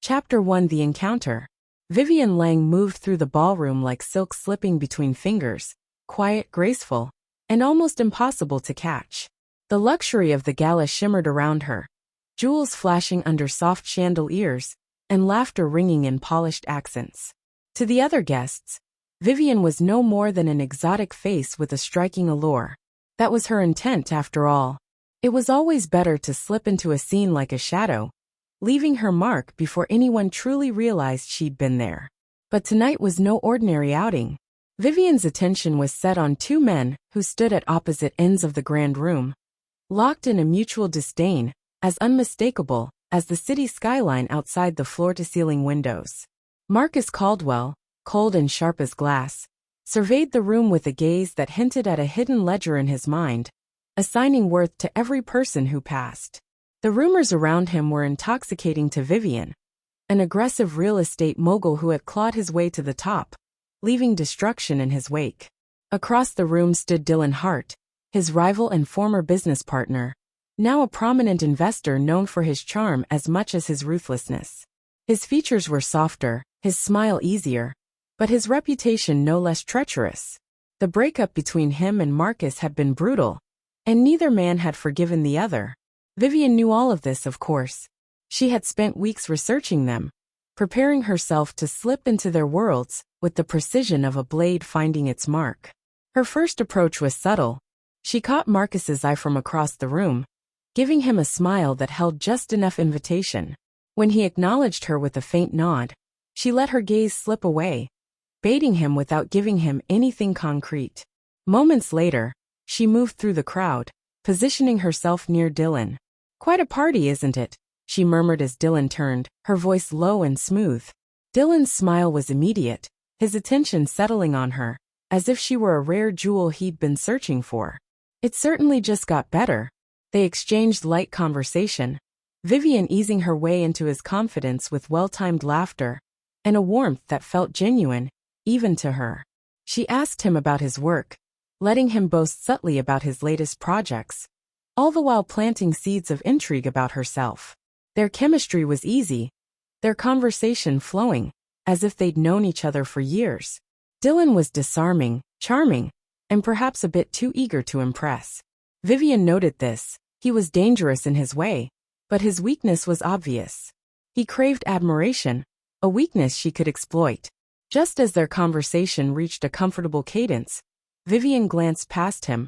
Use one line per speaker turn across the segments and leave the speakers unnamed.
Chapter 1: The Encounter. Vivienne Lang moved through the ballroom like silk slipping between fingers, quiet, graceful, and almost impossible to catch. The luxury of the gala shimmered around her, jewels flashing under soft chandeliers, and laughter ringing in polished accents. To the other guests, Vivienne was no more than an exotic face with a striking allure. That was her intent, after all. It was always better to slip into a scene like a shadow, leaving her mark before anyone truly realized she'd been there. But tonight was no ordinary outing. Vivienne's attention was set on two men who stood at opposite ends of the grand room, locked in a mutual disdain, as unmistakable as the city skyline outside the floor-to-ceiling windows. Marcus Caldwell, cold and sharp as glass, surveyed the room with a gaze that hinted at a hidden ledger in his mind, assigning worth to every person who passed. The rumors around him were intoxicating to Vivienne, an aggressive real estate mogul who had clawed his way to the top, leaving destruction in his wake. Across the room stood Dylan Hart, his rival and former business partner, now a prominent investor known for his charm as much as his ruthlessness. His features were softer, his smile easier, but his reputation no less treacherous. The breakup between him and Marcus had been brutal, and neither man had forgiven the other. Vivienne knew all of this, of course. She had spent weeks researching them, preparing herself to slip into their worlds with the precision of a blade finding its mark. Her first approach was subtle. She caught Marcus's eye from across the room, giving him a smile that held just enough invitation. When he acknowledged her with a faint nod, she let her gaze slip away, baiting him without giving him anything concrete. Moments later, she moved through the crowd, positioning herself near Dylan. "Quite a party, isn't it?" she murmured as Dylan turned, her voice low and smooth. Dylan's smile was immediate, his attention settling on her, as if she were a rare jewel he'd been searching for. It certainly just got better. They exchanged light conversation, Vivienne easing her way into his confidence with well-timed laughter and a warmth that felt genuine, even to her. She asked him about his work, letting him boast subtly about his latest projects, all the while planting seeds of intrigue about herself. Their chemistry was easy, their conversation flowing, as if they'd known each other for years. Dylan was disarming, charming, and perhaps a bit too eager to impress. Vivienne noted this. He was dangerous in his way, but his weakness was obvious. He craved admiration, a weakness she could exploit. Just as their conversation reached a comfortable cadence, Vivienne glanced past him,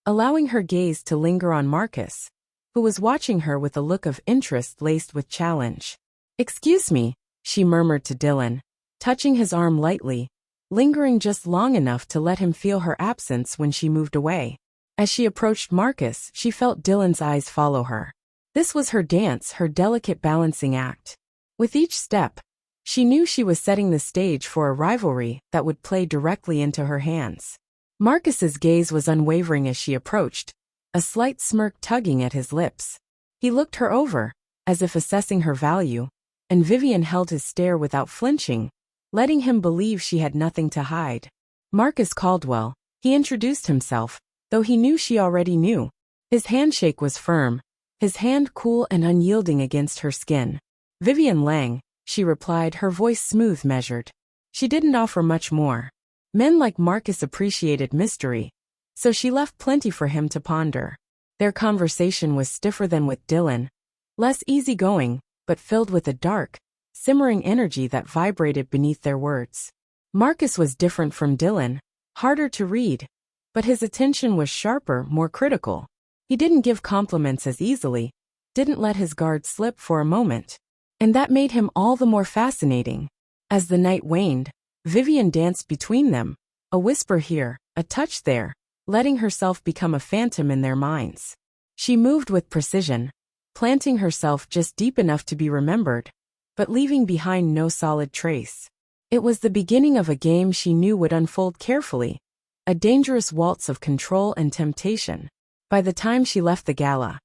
allowing her gaze to linger on Marcus, who was watching her with a look of interest laced with challenge. "Excuse me," she murmured to Dylan, touching his arm lightly, lingering just long enough to let him feel her absence when she moved away. As she approached Marcus, she felt Dylan's eyes follow her. This was her dance, her delicate balancing act. With each step, she knew she was setting the stage for a rivalry that would play directly into her hands. Marcus's gaze was unwavering as she approached, a slight smirk tugging at his lips. He looked her over, as if assessing her value, and Vivienne held his stare without flinching, letting him believe she had nothing to hide. "Marcus Caldwell," he introduced himself, though he knew she already knew. His handshake was firm, his hand cool and unyielding against her skin. "Vivienne Lang," she replied, her voice smooth, measured. She didn't offer much more. Men like Marcus appreciated mystery, so she left plenty for him to ponder. Their conversation was stiffer than with Dylan, less easygoing, but filled with a dark, simmering energy that vibrated beneath their words. Marcus was different from Dylan, harder to read, but his attention was sharper, more critical. He didn't give compliments as easily, didn't let his guard slip for a moment, and that made him all the more fascinating. As the night waned, Vivienne danced between them, a whisper here, a touch there, letting herself become a phantom in their minds. She moved with precision, planting herself just deep enough to be remembered, but leaving behind no solid trace. It was the beginning of a game she knew would unfold carefully, a dangerous waltz of control and temptation. By the time she left the gala,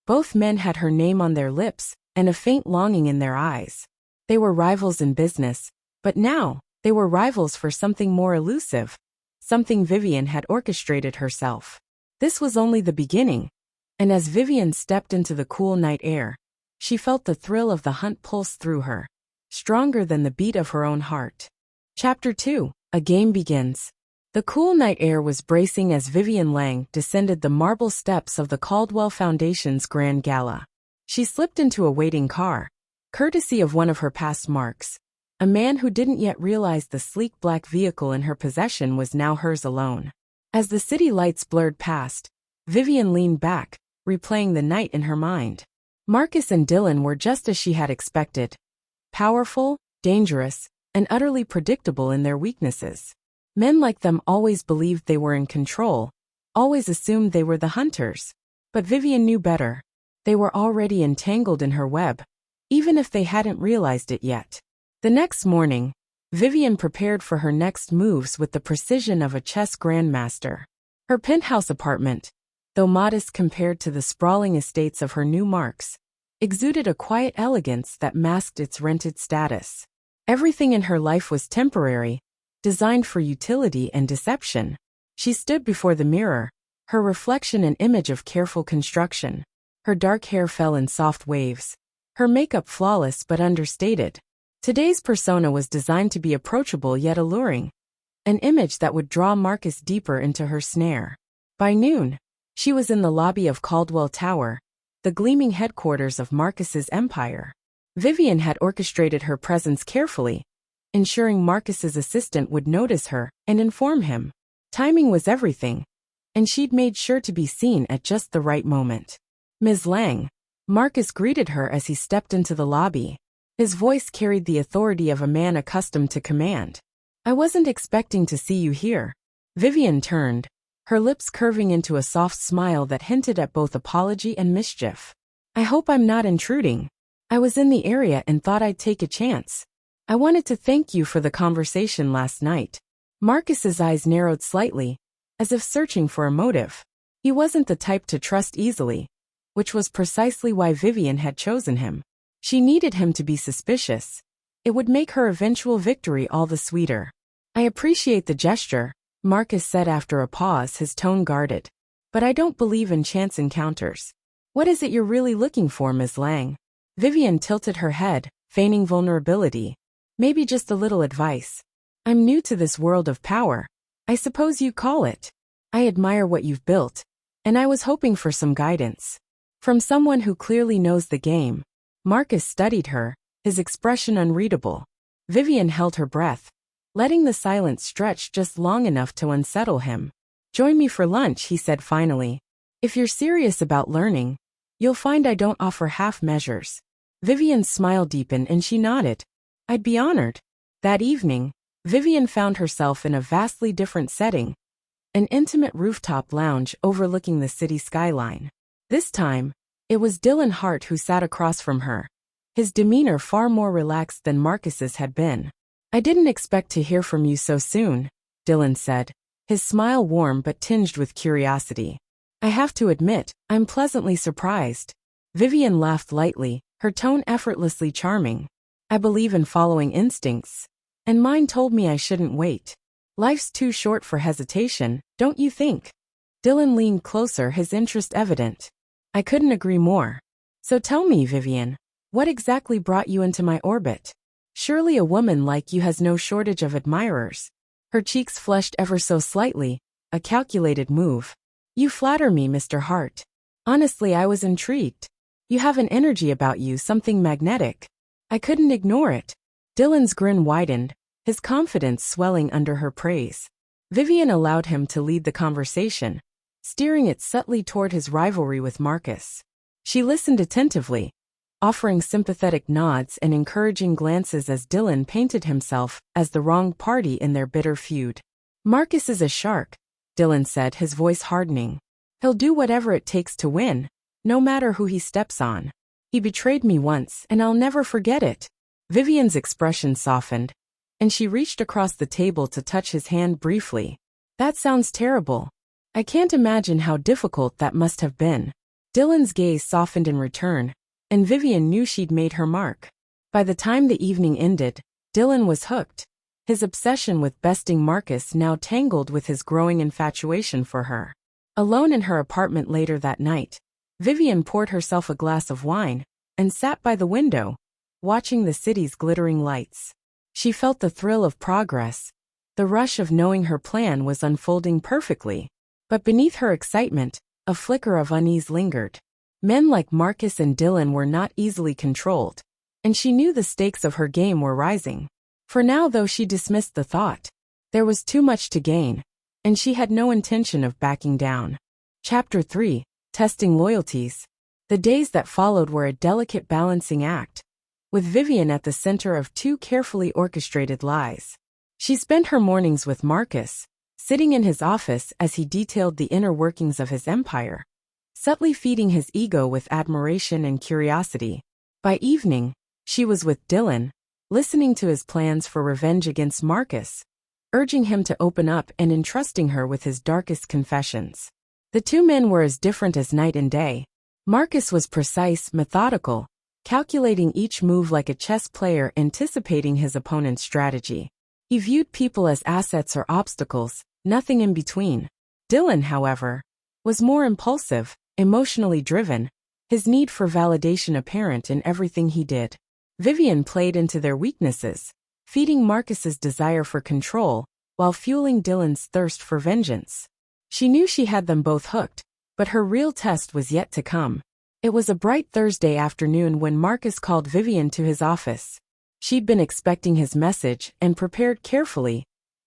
both men had her name on their lips and a faint longing in their eyes. They were rivals in business, but now, they were rivals for something more elusive, something Vivienne had orchestrated herself. This was only the beginning, and as Vivienne stepped into the cool night air, she felt the thrill of the hunt pulse through her. stronger than the beat of her own heart. Chapter 2. A game begins. The cool night air was bracing as Vivienne Lang descended the marble steps of the Caldwell Foundation's Grand Gala. She slipped into a waiting car, courtesy of one of her past marks. A man who didn't yet realize the sleek black vehicle in her possession was now hers alone. As the city lights blurred past, Vivienne leaned back, replaying the night in her mind. Marcus and Dylan were just as she had expected. Powerful, dangerous, and utterly predictable in their weaknesses. Men like them always believed they were in control, always assumed they were the hunters. But Vivienne knew better. They were already entangled in her web, even if they hadn't realized it yet. The next morning, Vivienne prepared for her next moves with the precision of a chess grandmaster. Her penthouse apartment, though modest compared to the sprawling estates of her new marks, exuded a quiet elegance that masked its rented status. Everything in her life was temporary, designed for utility and deception. She stood before the mirror, her reflection an image of careful construction. Her dark hair fell in soft waves, her makeup flawless but understated. Today's persona was designed to be approachable yet alluring, an image that would draw Marcus deeper into her snare. By noon, she was in the lobby of Caldwell Tower, the gleaming headquarters of Marcus's empire. Vivienne had orchestrated her presence carefully, ensuring Marcus's assistant would notice her and inform him. Timing was everything, and she'd made sure to be seen at just the right moment. "Ms. Lang," Marcus greeted her as he stepped into the lobby. His voice carried the authority of a man accustomed to command. "I wasn't expecting to see you here." Vivienne turned, her lips curving into a soft smile that hinted at both apology and mischief. "I hope I'm not intruding. I was in the area and thought I'd take a chance. I wanted to thank you for the conversation last night." Marcus's eyes narrowed slightly, as if searching for a motive. He wasn't the type to trust easily, which was precisely why Vivienne had chosen him. She needed him to be suspicious. It would make her eventual victory all the sweeter. "I appreciate the gesture," Marcus said after a pause, his tone guarded. "But I don't believe in chance encounters. What is it you're really looking for, Ms. Lang?" Vivienne tilted her head, feigning vulnerability. "Maybe just a little advice. I'm new to this world of power, I suppose you call it. I admire what you've built, and I was hoping for some guidance. From someone who clearly knows the game." Marcus studied her, his expression unreadable. Vivienne held her breath, letting the silence stretch just long enough to unsettle him. "Join me for lunch," he said finally. "If you're serious about learning, you'll find I don't offer half measures." Vivienne's smile deepened and she nodded. "I'd be honored." That evening, Vivienne found herself in a vastly different setting, an intimate rooftop lounge overlooking the city skyline. This time, it was Dylan Hart who sat across from her, his demeanor far more relaxed than Marcus's had been. "I didn't expect to hear from you so soon," Dylan said, his smile warm but tinged with curiosity. "I have to admit, I'm pleasantly surprised." Vivienne laughed lightly, her tone effortlessly charming. "I believe in following instincts, and mine told me I shouldn't wait. Life's too short for hesitation, don't you think?" Dylan leaned closer, his interest evident. "I couldn't agree more. So tell me, Vivienne, what exactly brought you into my orbit? Surely a woman like you has no shortage of admirers." Her cheeks flushed ever so slightly, a calculated move. "You flatter me, Mr. Hart. Honestly, I was intrigued. You have an energy about you, something magnetic. I couldn't ignore it." Dylan's grin widened, his confidence swelling under her praise. Vivienne allowed him to lead the conversation, steering it subtly toward his rivalry with Marcus. She listened attentively, offering sympathetic nods and encouraging glances as Dylan painted himself as the wrong party in their bitter feud. "Marcus is a shark," Dylan said, his voice hardening. "He'll do whatever it takes to win, no matter who he steps on. He betrayed me once, and I'll never forget it." Vivienne's expression softened, and she reached across the table to touch his hand briefly. "That sounds terrible. I can't imagine how difficult that must have been." Dylan's gaze softened in return, and Vivienne knew she'd made her mark. By the time the evening ended, Dylan was hooked, his obsession with besting Marcus now tangled with his growing infatuation for her. Alone in her apartment later that night, Vivienne poured herself a glass of wine and sat by the window, watching the city's glittering lights. She felt the thrill of progress, the rush of knowing her plan was unfolding perfectly. But beneath her excitement, a flicker of unease lingered. Men like Marcus and Dylan were not easily controlled, and she knew the stakes of her game were rising. For now, though she dismissed the thought, there was too much to gain, and she had no intention of backing down. Chapter 3: Testing Loyalties. The days that followed were a delicate balancing act, with Vivienne at the center of two carefully orchestrated lies. She spent her mornings with Marcus, sitting in his office as he detailed the inner workings of his empire, subtly feeding his ego with admiration and curiosity. By evening, she was with Dylan, listening to his plans for revenge against Marcus, urging him to open up and entrusting her with his darkest confessions. The two men were as different as night and day. Marcus was precise, methodical, calculating each move like a chess player anticipating his opponent's strategy. He viewed people as assets or obstacles, nothing in between. Dylan, however, was more impulsive, emotionally driven, his need for validation apparent in everything he did. Vivienne played into their weaknesses, feeding Marcus's desire for control, while fueling Dylan's thirst for vengeance. She knew she had them both hooked, but her real test was yet to come. It was a bright Thursday afternoon when Marcus called Vivienne to his office. She'd been expecting his message and prepared carefully,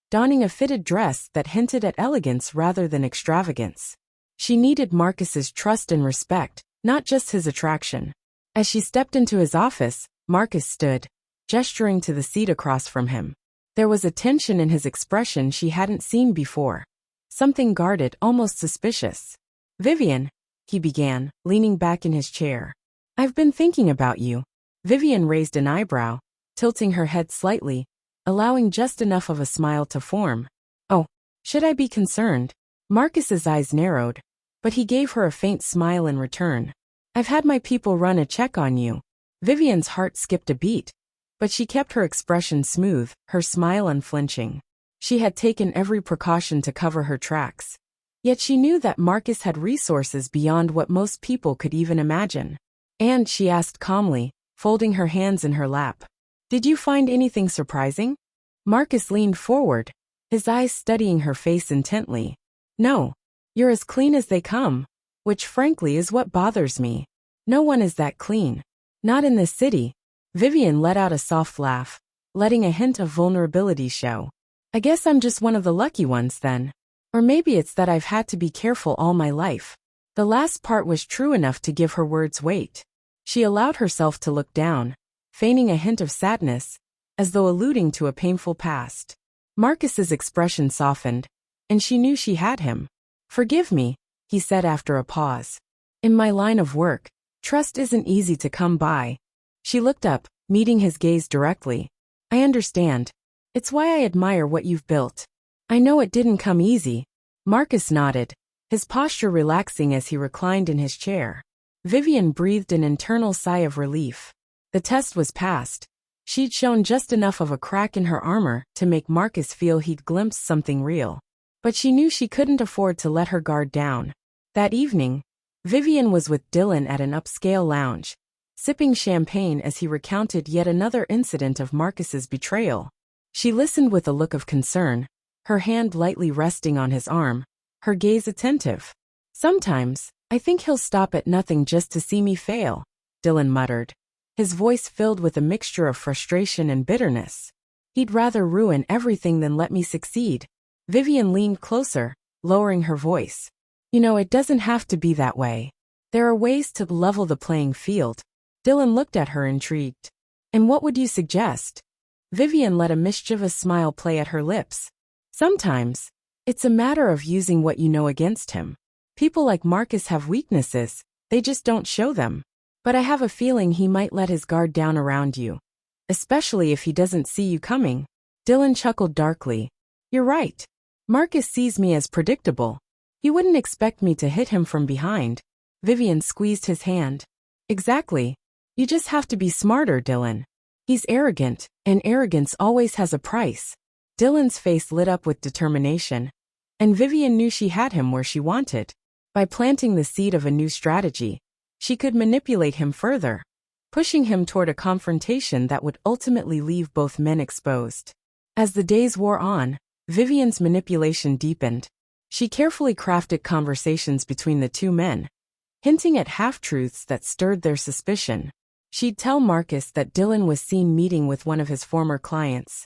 donning a fitted dress that hinted at elegance rather than extravagance. She needed Marcus's trust and respect, not just his attraction. As she stepped into his office, Marcus stood, gesturing to the seat across from him. There was a tension in his expression she hadn't seen before. Something guarded, almost suspicious. "Vivienne," he began, leaning back in his chair. "I've been thinking about you." Vivienne raised an eyebrow, tilting her head slightly, allowing just enough of a smile to form. "Oh, should I be concerned?" Marcus's eyes narrowed, but he gave her a faint smile in return. "I've had my people run a check on you." Vivienne's heart skipped a beat, but she kept her expression smooth, her smile unflinching. She had taken every precaution to cover her tracks. Yet she knew that Marcus had resources beyond what most people could even imagine. "And," she asked calmly, folding her hands in her lap, "did you find anything surprising?" Marcus leaned forward, his eyes studying her face intently. "No. You're as clean as they come, which frankly is what bothers me. No one is that clean. Not in this city." Vivienne let out a soft laugh, letting a hint of vulnerability show. "I guess I'm just one of the lucky ones then. Or maybe it's that I've had to be careful all my life." The last part was true enough to give her words weight. She allowed herself to look down, feigning a hint of sadness, as though alluding to a painful past. Marcus's expression softened, and she knew she had him. "Forgive me," he said after a pause. "In my line of work, trust isn't easy to come by." She looked up, meeting his gaze directly. "I understand. It's why I admire what you've built." "I know it didn't come easy." Marcus nodded, his posture relaxing as he reclined in his chair. Vivienne breathed an internal sigh of relief. The test was passed. She'd shown just enough of a crack in her armor to make Marcus feel he'd glimpsed something real. But she knew she couldn't afford to let her guard down. That evening, Vivienne was with Dylan at an upscale lounge, sipping champagne as he recounted yet another incident of Marcus's betrayal. She listened with a look of concern, her hand lightly resting on his arm, her gaze attentive. "Sometimes, I think he'll stop at nothing just to see me fail," Dylan muttered, his voice filled with a mixture of frustration and bitterness. "He'd rather ruin everything than let me succeed." Vivienne leaned closer, lowering her voice. "You know, it doesn't have to be that way. There are ways to level the playing field." Dylan looked at her intrigued. "And what would you suggest?" Vivienne let a mischievous smile play at her lips. "Sometimes, it's a matter of using what you know against him. People like Marcus have weaknesses, they just don't show them. But I have a feeling he might let his guard down around you. Especially if he doesn't see you coming." Dylan chuckled darkly. "You're right. Marcus sees me as predictable. He wouldn't expect me to hit him from behind." Vivienne squeezed his hand. "Exactly. You just have to be smarter, Dylan. He's arrogant, and arrogance always has a price." Dylan's face lit up with determination, and Vivienne knew she had him where she wanted. By planting the seed of a new strategy, she could manipulate him further, pushing him toward a confrontation that would ultimately leave both men exposed. As the days wore on, Vivienne's manipulation deepened. She carefully crafted conversations between the two men, hinting at half-truths that stirred their suspicion. She'd tell Marcus that Dylan was seen meeting with one of his former clients.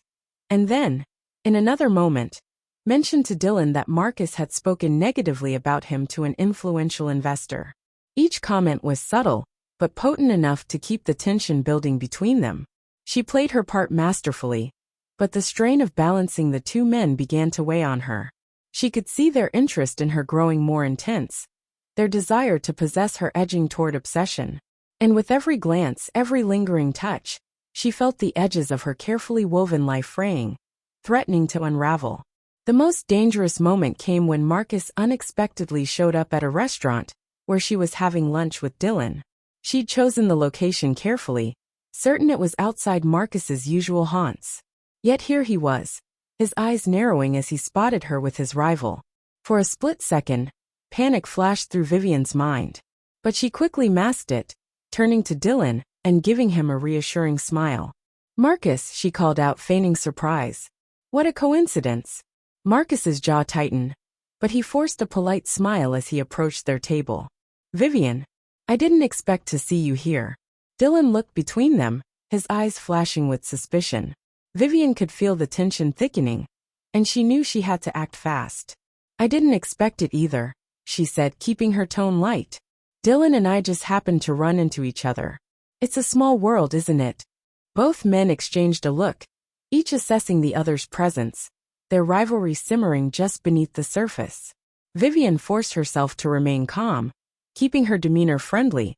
And then, in another moment, mentioned to Dylan that Marcus had spoken negatively about him to an influential investor. Each comment was subtle, but potent enough to keep the tension building between them. She played her part masterfully, but the strain of balancing the two men began to weigh on her. She could see their interest in her growing more intense, their desire to possess her edging toward obsession. And with every glance, every lingering touch, she felt the edges of her carefully woven life fraying, threatening to unravel. The most dangerous moment came when Marcus unexpectedly showed up at a restaurant where she was having lunch with Dylan. She'd chosen the location carefully, certain it was outside Marcus's usual haunts. Yet here he was, his eyes narrowing as he spotted her with his rival. For a split second, panic flashed through Vivienne's mind. But she quickly masked it, turning to Dylan and giving him a reassuring smile. "Marcus," she called out, feigning surprise. "What a coincidence." Marcus's jaw tightened, but he forced a polite smile as he approached their table. "Vivienne, I didn't expect to see you here." Dylan looked between them, his eyes flashing with suspicion. Vivienne could feel the tension thickening, and she knew she had to act fast. "I didn't expect it either," she said, keeping her tone light. "Dylan and I just happened to run into each other. It's a small world, isn't it?" Both men exchanged a look, each assessing the other's presence, their rivalry simmering just beneath the surface. Vivienne forced herself to remain calm, keeping her demeanor friendly,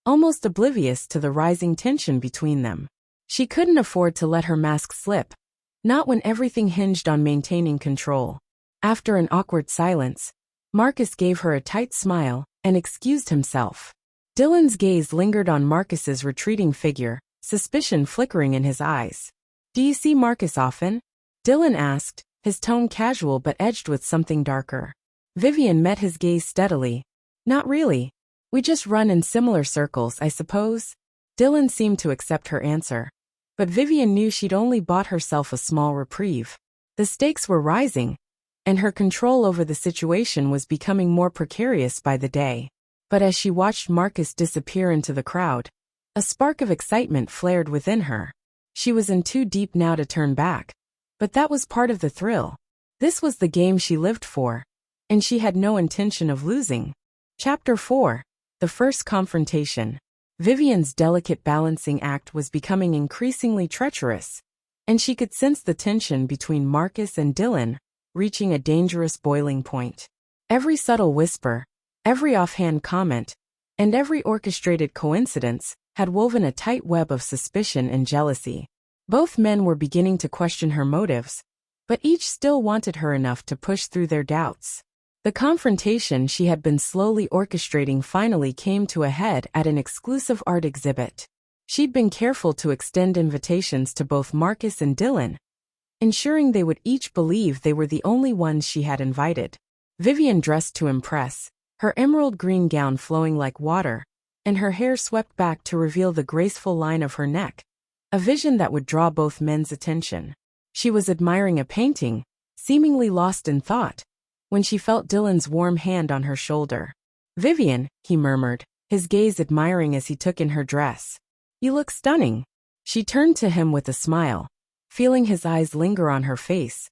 almost oblivious to the rising tension between them. She couldn't afford to let her mask slip, not when everything hinged on maintaining control. After an awkward silence, Marcus gave her a tight smile and excused himself. Dylan's gaze lingered on Marcus's retreating figure, suspicion flickering in his eyes. "Do you see Marcus often?" Dylan asked, his tone casual but edged with something darker. Vivienne met his gaze steadily. "Not really. We just run in similar circles, I suppose." Dylan seemed to accept her answer. But Vivienne knew she'd only bought herself a small reprieve. The stakes were rising, and her control over the situation was becoming more precarious by the day. But as she watched Marcus disappear into the crowd, a spark of excitement flared within her. She was in too deep now to turn back. But that was part of the thrill. This was the game she lived for, and she had no intention of losing. Chapter 4. The First Confrontation. Vivienne's delicate balancing act was becoming increasingly treacherous, and she could sense the tension between Marcus and Dylan reaching a dangerous boiling point. Every subtle whisper, every offhand comment, and every orchestrated coincidence had woven a tight web of suspicion and jealousy. Both men were beginning to question her motives, but each still wanted her enough to push through their doubts. The confrontation she had been slowly orchestrating finally came to a head at an exclusive art exhibit. She'd been careful to extend invitations to both Marcus and Dylan, ensuring they would each believe they were the only ones she had invited. Vivienne dressed to impress, her emerald green gown flowing like water, and her hair swept back to reveal the graceful line of her neck, a vision that would draw both men's attention. She was admiring a painting, seemingly lost in thought, when she felt Dylan's warm hand on her shoulder. "Vivienne," he murmured, his gaze admiring as he took in her dress. "You look stunning." She turned to him with a smile, feeling his eyes linger on her face,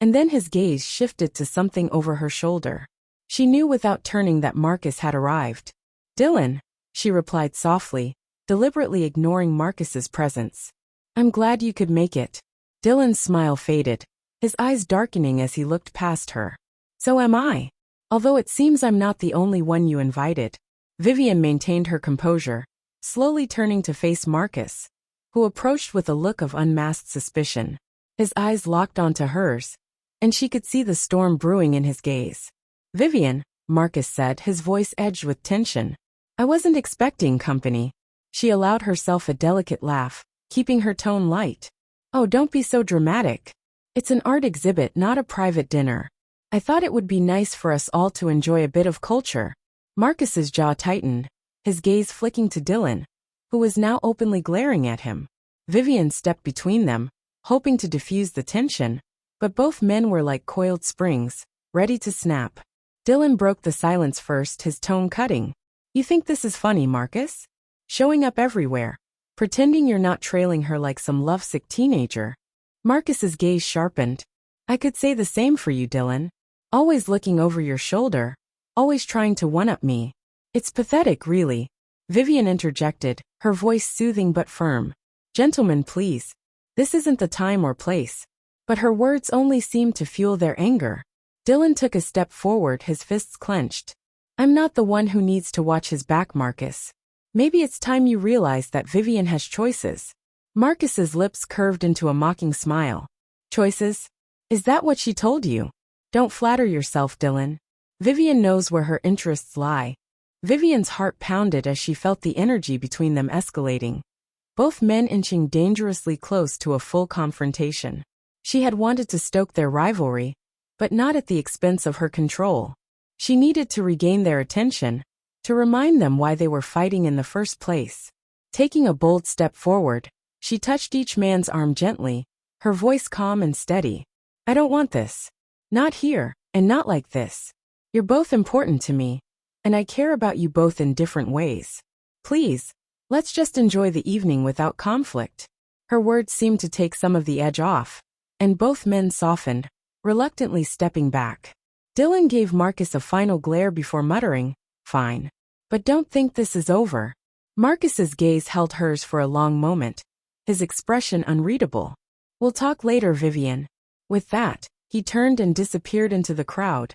and then his gaze shifted to something over her shoulder. She knew without turning that Marcus had arrived. "Dylan," she replied softly, deliberately ignoring Marcus's presence. "I'm glad you could make it." Dylan's smile faded, his eyes darkening as he looked past her. "So am I. Although it seems I'm not the only one you invited." Vivienne maintained her composure, slowly turning to face Marcus, who approached with a look of unmasked suspicion. His eyes locked onto hers, and she could see the storm brewing in his gaze. "Vivienne," Marcus said, his voice edged with tension. "I wasn't expecting company." She allowed herself a delicate laugh, keeping her tone light. "Oh, don't be so dramatic. It's an art exhibit, not a private dinner. I thought it would be nice for us all to enjoy a bit of culture." Marcus's jaw tightened, his gaze flicking to Dylan, who was now openly glaring at him. Vivienne stepped between them, hoping to diffuse the tension, but both men were like coiled springs, ready to snap. Dylan broke the silence first, his tone cutting. "You think this is funny, Marcus? Showing up everywhere, pretending you're not trailing her like some lovesick teenager." Marcus's gaze sharpened. "I could say the same for you, Dylan. Always looking over your shoulder, always trying to one-up me. It's pathetic, really." Vivienne interjected, her voice soothing but firm. "Gentlemen, please. This isn't the time or place." But her words only seemed to fuel their anger. Dylan took a step forward, his fists clenched. "I'm not the one who needs to watch his back, Marcus. Maybe it's time you realize that Vivienne has choices." Marcus's lips curved into a mocking smile. "Choices? Is that what she told you? Don't flatter yourself, Dylan. Vivienne knows where her interests lie." Vivienne's heart pounded as she felt the energy between them escalating. Both men inching dangerously close to a full confrontation. She had wanted to stoke their rivalry, but not at the expense of her control. She needed to regain their attention, to remind them why they were fighting in the first place. Taking a bold step forward, she touched each man's arm gently, her voice calm and steady. "I don't want this. Not here, and not like this. You're both important to me, and I care about you both in different ways. Please, let's just enjoy the evening without conflict." Her words seemed to take some of the edge off, and both men softened, reluctantly stepping back. Dylan gave Marcus a final glare before muttering, "Fine. But don't think this is over." Marcus's gaze held hers for a long moment, his expression unreadable. "We'll talk later, Vivienne." With that, he turned and disappeared into the crowd,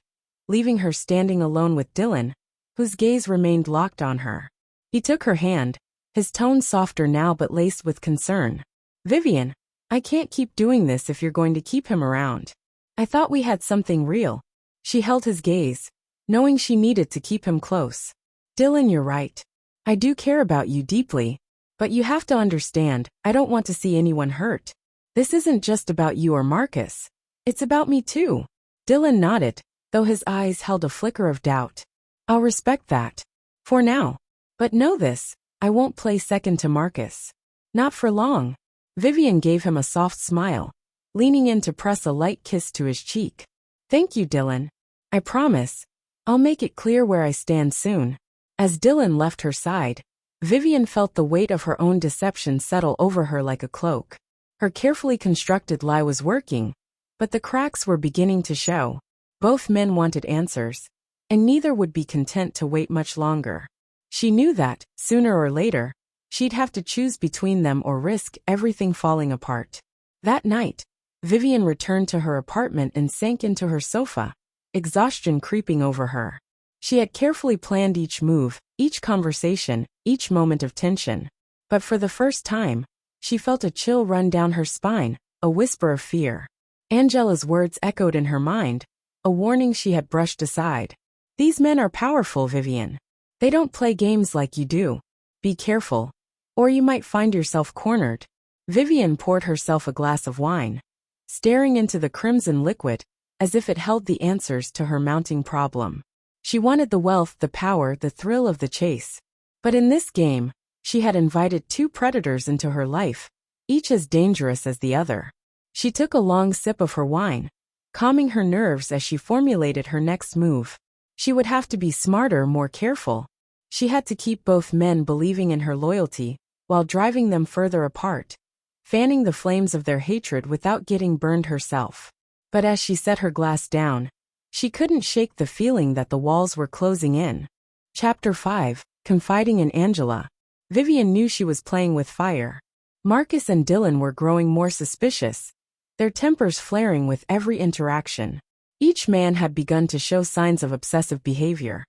leaving her standing alone with Dylan, whose gaze remained locked on her. He took her hand, his tone softer now but laced with concern. "Vivienne, I can't keep doing this if you're going to keep him around. I thought we had something real." She held his gaze, knowing she needed to keep him close. "Dylan, you're right. I do care about you deeply, but you have to understand, I don't want to see anyone hurt. This isn't just about you or Marcus. It's about me too." Dylan nodded, though his eyes held a flicker of doubt. "I'll respect that. For now. But know this, I won't play second to Marcus. Not for long." Vivienne gave him a soft smile, leaning in to press a light kiss to his cheek. "Thank you, Dylan. I promise. I'll make it clear where I stand soon." As Dylan left her side, Vivienne felt the weight of her own deception settle over her like a cloak. Her carefully constructed lie was working, but the cracks were beginning to show. Both men wanted answers, and neither would be content to wait much longer. She knew that, sooner or later, she'd have to choose between them or risk everything falling apart. That night, Vivienne returned to her apartment and sank into her sofa, exhaustion creeping over her. She had carefully planned each move, each conversation, each moment of tension. But for the first time, she felt a chill run down her spine, a whisper of fear. Angela's words echoed in her mind, a warning she had brushed aside. "These men are powerful, Vivienne. They don't play games like you do. Be careful, or you might find yourself cornered." Vivienne poured herself a glass of wine, staring into the crimson liquid, as if it held the answers to her mounting problem. She wanted the wealth, the power, the thrill of the chase. But in this game, she had invited two predators into her life, each as dangerous as the other. She took a long sip of her wine, calming her nerves as she formulated her next move. She would have to be smarter, more careful. She had to keep both men believing in her loyalty, while driving them further apart, fanning the flames of their hatred without getting burned herself. But as she set her glass down, she couldn't shake the feeling that the walls were closing in. Chapter 5, Confiding in Angela. Vivienne knew she was playing with fire. Marcus and Dylan were growing more suspicious, their tempers flaring with every interaction. Each man had begun to show signs of obsessive behavior.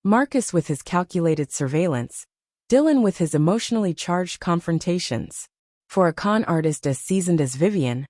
Marcus with his calculated surveillance, Dylan with his emotionally charged confrontations. For a con artist as seasoned as Vivienne,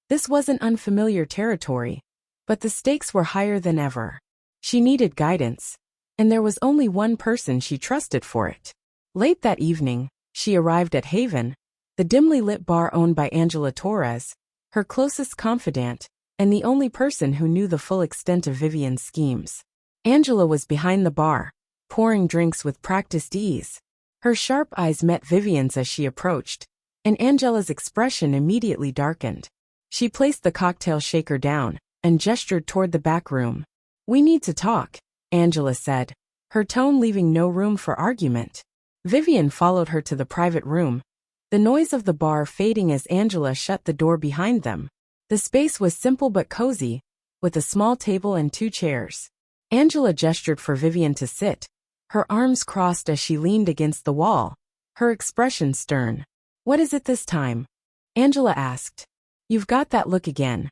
this wasn't unfamiliar territory, but the stakes were higher than ever. She needed guidance, and there was only one person she trusted for it. Late that evening, she arrived at Haven, the dimly lit bar owned by Angela Torres, her closest confidant, and the only person who knew the full extent of Vivienne's schemes. Angela was behind the bar, pouring drinks with practiced ease. Her sharp eyes met Vivienne's as she approached, and Angela's expression immediately darkened. She placed the cocktail shaker down and gestured toward the back room. "We need to talk," Angela said, her tone leaving no room for argument. Vivienne followed her to the private room, the noise of the bar fading as Angela shut the door behind them. The space was simple but cozy, with a small table and 2 chairs. Angela gestured for Vivienne to sit, her arms crossed as she leaned against the wall, her expression stern. "What is it this time?" Angela asked. "You've got that look again.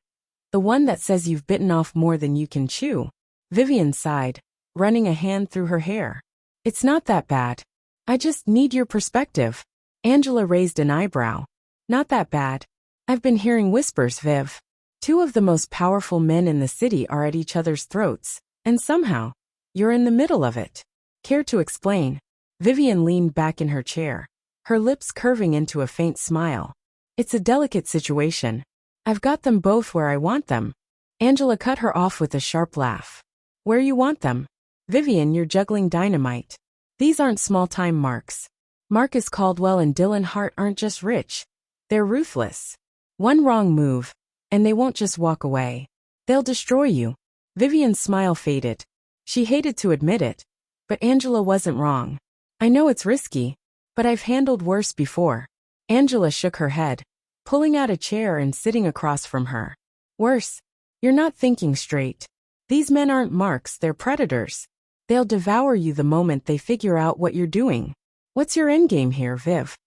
The one that says you've bitten off more than you can chew." Vivienne sighed, running a hand through her hair. "It's not that bad. I just need your perspective." Angela raised an eyebrow. "Not that bad. I've been hearing whispers, Viv. 2 of the most powerful men in the city are at each other's throats, and somehow, you're in the middle of it. Care to explain?" Vivienne leaned back in her chair, her lips curving into a faint smile. "It's a delicate situation. I've got them both where I want them." Angela cut her off with a sharp laugh. "Where you want them? Vivienne, you're juggling dynamite. These aren't small-time marks. Marcus Caldwell and Dylan Hart aren't just rich. They're ruthless. One wrong move, and they won't just walk away. They'll destroy you." Vivienne's smile faded. She hated to admit it, but Angela wasn't wrong. "I know it's risky, but I've handled worse before." Angela shook her head, pulling out a chair and sitting across from her. "Worse? You're not thinking straight. These men aren't marks, they're predators. They'll devour you the moment they figure out what you're doing. What's your endgame here, Viv?"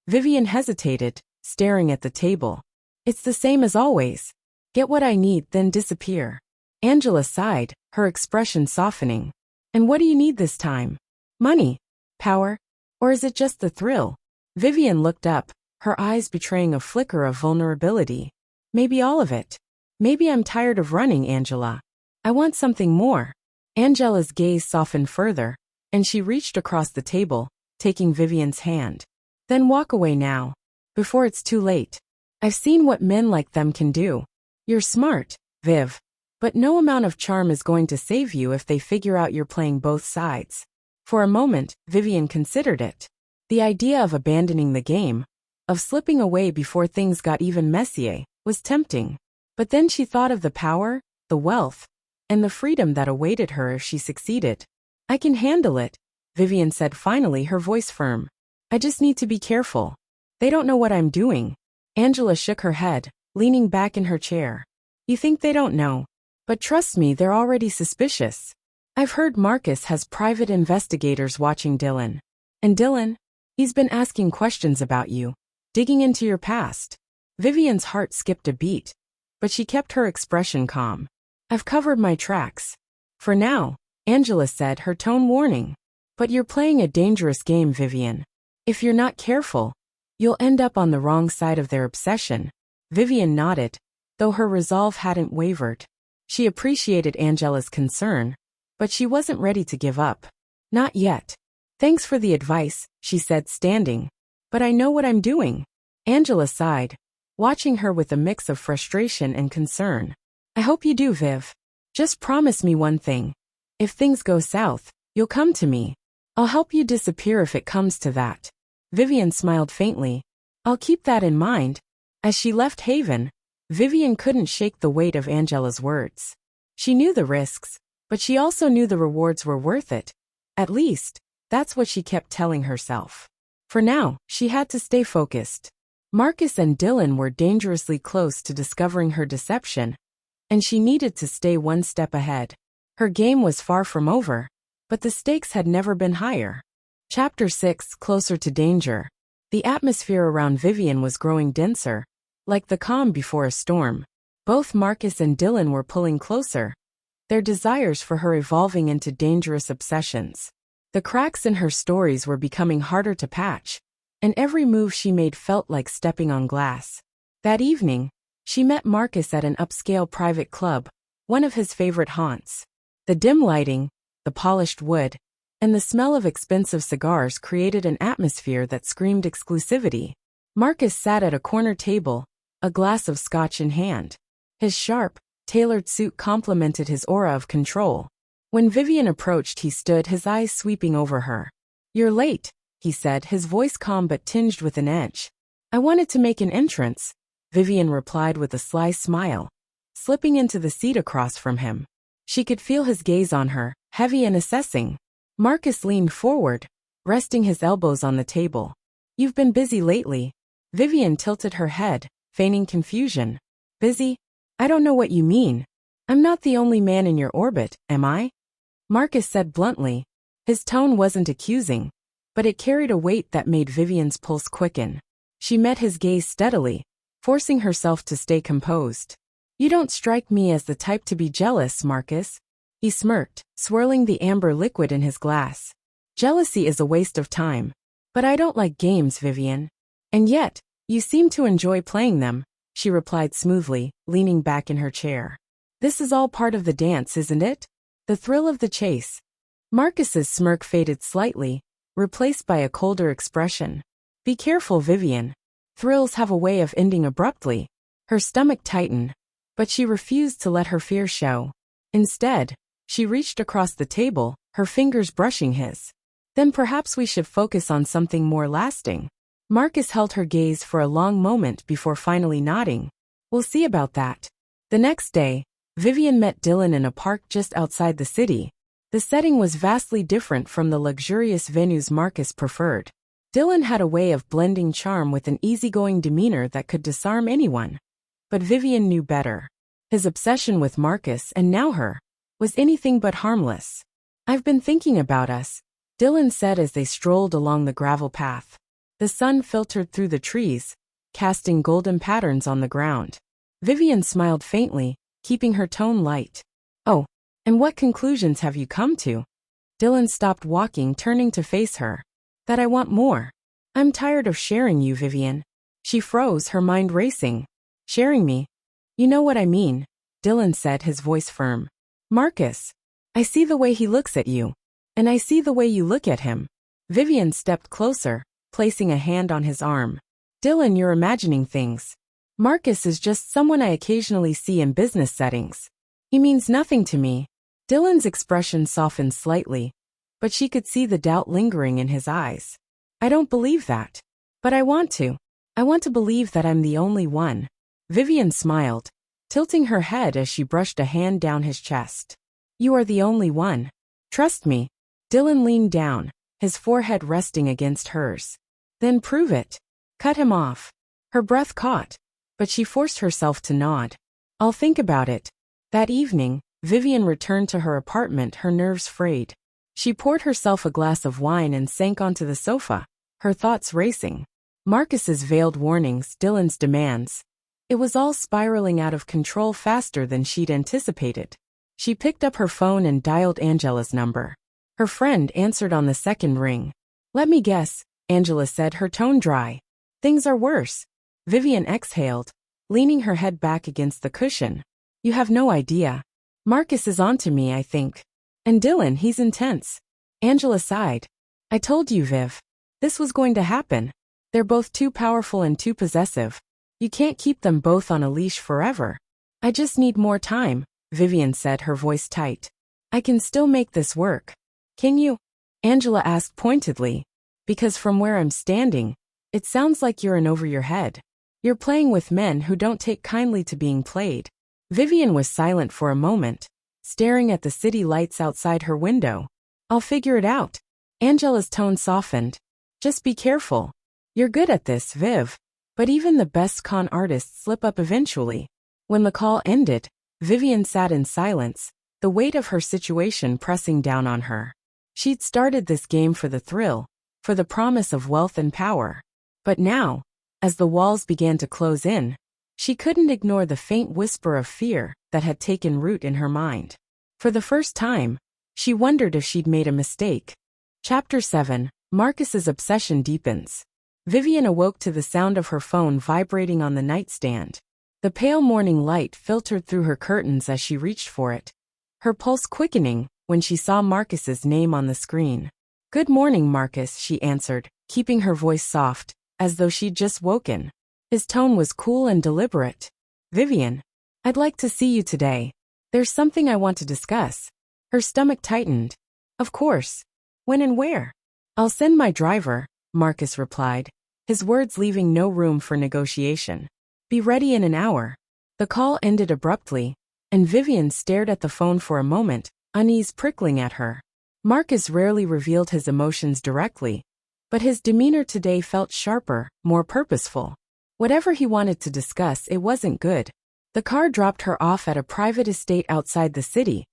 Vivienne hesitated, staring at the table. "It's the same as always. Get what I need, then disappear." Angela sighed, her expression softening. "And what do you need this time? Money? Power? Or is it just the thrill?" Vivienne looked up, her eyes betraying a flicker of vulnerability. "Maybe all of it. Maybe I'm tired of running, Angela. I want something more." Angela's gaze softened further, and she reached across the table, taking Vivienne's hand. "Then walk away now, before it's too late. I've seen what men like them can do. You're smart, Viv, but no amount of charm is going to save you if they figure out you're playing both sides." For a moment, Vivienne considered it. The idea of abandoning the game, of slipping away before things got even messier, was tempting. But then she thought of the power, the wealth, and the freedom that awaited her if she succeeded. "I can handle it," Vivienne said finally, her voice firm. "I just need to be careful. They don't know what I'm doing." Angela shook her head, leaning back in her chair. "You think they don't know? But trust me, they're already suspicious. I've heard Marcus has private investigators watching Dylan. And Dylan? He's been asking questions about you, digging into your past." Vivienne's heart skipped a beat, but she kept her expression calm. "I've covered my tracks. For now," Angela said, her tone warning. "But you're playing a dangerous game, Vivienne. If you're not careful, you'll end up on the wrong side of their obsession." Vivienne nodded, though her resolve hadn't wavered. She appreciated Angela's concern, but she wasn't ready to give up. "Not yet. Thanks for the advice," she said, standing. "But I know what I'm doing." Angela sighed, watching her with a mix of frustration and concern. "I hope you do, Viv. Just promise me one thing. If things go south, you'll come to me. I'll help you disappear if it comes to that." Vivienne smiled faintly. "I'll keep that in mind." As she left Haven, Vivienne couldn't shake the weight of Angela's words. She knew the risks, but she also knew the rewards were worth it. At least, that's what she kept telling herself. For now, she had to stay focused. Marcus and Dylan were dangerously close to discovering her deception, and she needed to stay one step ahead. Her game was far from over, but the stakes had never been higher. Chapter 6: Closer to Danger. The atmosphere around Vivienne was growing denser, like the calm before a storm. Both Marcus and Dylan were pulling closer, their desires for her evolving into dangerous obsessions. The cracks in her stories were becoming harder to patch, and every move she made felt like stepping on glass. That evening, she met Marcus at an upscale private club, one of his favorite haunts. The dim lighting, the polished wood, and the smell of expensive cigars created an atmosphere that screamed exclusivity. Marcus sat at a corner table, a glass of scotch in hand. His sharp, tailored suit complemented his aura of control. When Vivienne approached, he stood, his eyes sweeping over her. "You're late," he said, his voice calm but tinged with an edge. I wanted to make an entrance, Vivienne replied with a sly smile, slipping into the seat across from him. She could feel his gaze on her, heavy and assessing. Marcus leaned forward, resting his elbows on the table. You've been busy lately. Vivienne tilted her head, feigning confusion. Busy? I don't know what you mean. I'm not the only man in your orbit, am I? Marcus said bluntly. His tone wasn't accusing, but it carried a weight that made Vivienne's pulse quicken. She met his gaze steadily, forcing herself to stay composed. You don't strike me as the type to be jealous, Marcus. He smirked, swirling the amber liquid in his glass. Jealousy is a waste of time. But I don't like games, Vivienne. And yet, you seem to enjoy playing them, she replied smoothly, leaning back in her chair. This is all part of the dance, isn't it? The thrill of the chase. Marcus's smirk faded slightly, replaced by a colder expression. Be careful, Vivienne. Thrills have a way of ending abruptly. Her stomach tightened, but she refused to let her fear show. Instead, she reached across the table, her fingers brushing his. Then perhaps we should focus on something more lasting. Marcus held her gaze for a long moment before finally nodding. We'll see about that. The next day, Vivienne met Dylan in a park just outside the city. The setting was vastly different from the luxurious venues Marcus preferred. Dylan had a way of blending charm with an easygoing demeanor that could disarm anyone. But Vivienne knew better. His obsession with Marcus, and now her, was anything but harmless. I've been thinking about us, Dylan said as they strolled along the gravel path. The sun filtered through the trees, casting golden patterns on the ground. Vivienne smiled faintly, keeping her tone light. Oh, and what conclusions have you come to? Dylan stopped walking, turning to face her. That I want more. I'm tired of sharing you, Vivienne. She froze, her mind racing. Sharing me? You know what I mean, Dylan said, his voice firm. Marcus, I see the way he looks at you. And I see the way you look at him. Vivienne stepped closer, placing a hand on his arm. Dylan, you're imagining things. Marcus is just someone I occasionally see in business settings. He means nothing to me. Dylan's expression softened slightly, but she could see the doubt lingering in his eyes. I don't believe that. But I want to. I want to believe that I'm the only one. Vivienne smiled, tilting her head as she brushed a hand down his chest. You are the only one. Trust me. Dylan leaned down, his forehead resting against hers. Then prove it. Cut him off. Her breath caught, but she forced herself to nod. I'll think about it. That evening, Vivienne returned to her apartment, her nerves frayed. She poured herself a glass of wine and sank onto the sofa, her thoughts racing. Marcus's veiled warnings, Dylan's demands. It was all spiraling out of control faster than she'd anticipated. She picked up her phone and dialed Angela's number. Her friend answered on the second ring. Let me guess, Angela said, her tone dry. Things are worse. Vivienne exhaled, leaning her head back against the cushion. You have no idea. Marcus is onto me, I think. And Dylan, he's intense. Angela sighed. I told you, Viv. This was going to happen. They're both too powerful and too possessive. You can't keep them both on a leash forever. I just need more time, Vivienne said, her voice tight. I can still make this work. Can you? Angela asked pointedly. Because from where I'm standing, it sounds like you're in over your head. You're playing with men who don't take kindly to being played. Vivienne was silent for a moment, staring at the city lights outside her window. I'll figure it out. Angela's tone softened. Just be careful. You're good at this, Viv. But even the best con artists slip up eventually. When the call ended, Vivienne sat in silence, the weight of her situation pressing down on her. She'd started this game for the thrill, for the promise of wealth and power. But now, as the walls began to close in, she couldn't ignore the faint whisper of fear that had taken root in her mind. For the first time, she wondered if she'd made a mistake. Chapter 7, Marcus's obsession deepens. Vivienne awoke to the sound of her phone vibrating on the nightstand. The pale morning light filtered through her curtains as she reached for it, her pulse quickening when she saw Marcus's name on the screen. Good morning, Marcus, she answered, keeping her voice soft, as though she'd just woken. His tone was cool and deliberate. Vivienne, I'd like to see you today. There's something I want to discuss. Her stomach tightened. Of course. When and where? I'll send my driver, Marcus replied, his words leaving no room for negotiation. Be ready in an hour. The call ended abruptly, and Vivienne stared at the phone for a moment, unease prickling at her. Marcus rarely revealed his emotions directly, but his demeanor today felt sharper, more purposeful. Whatever he wanted to discuss, it wasn't good. The car dropped her off at a private estate outside the city,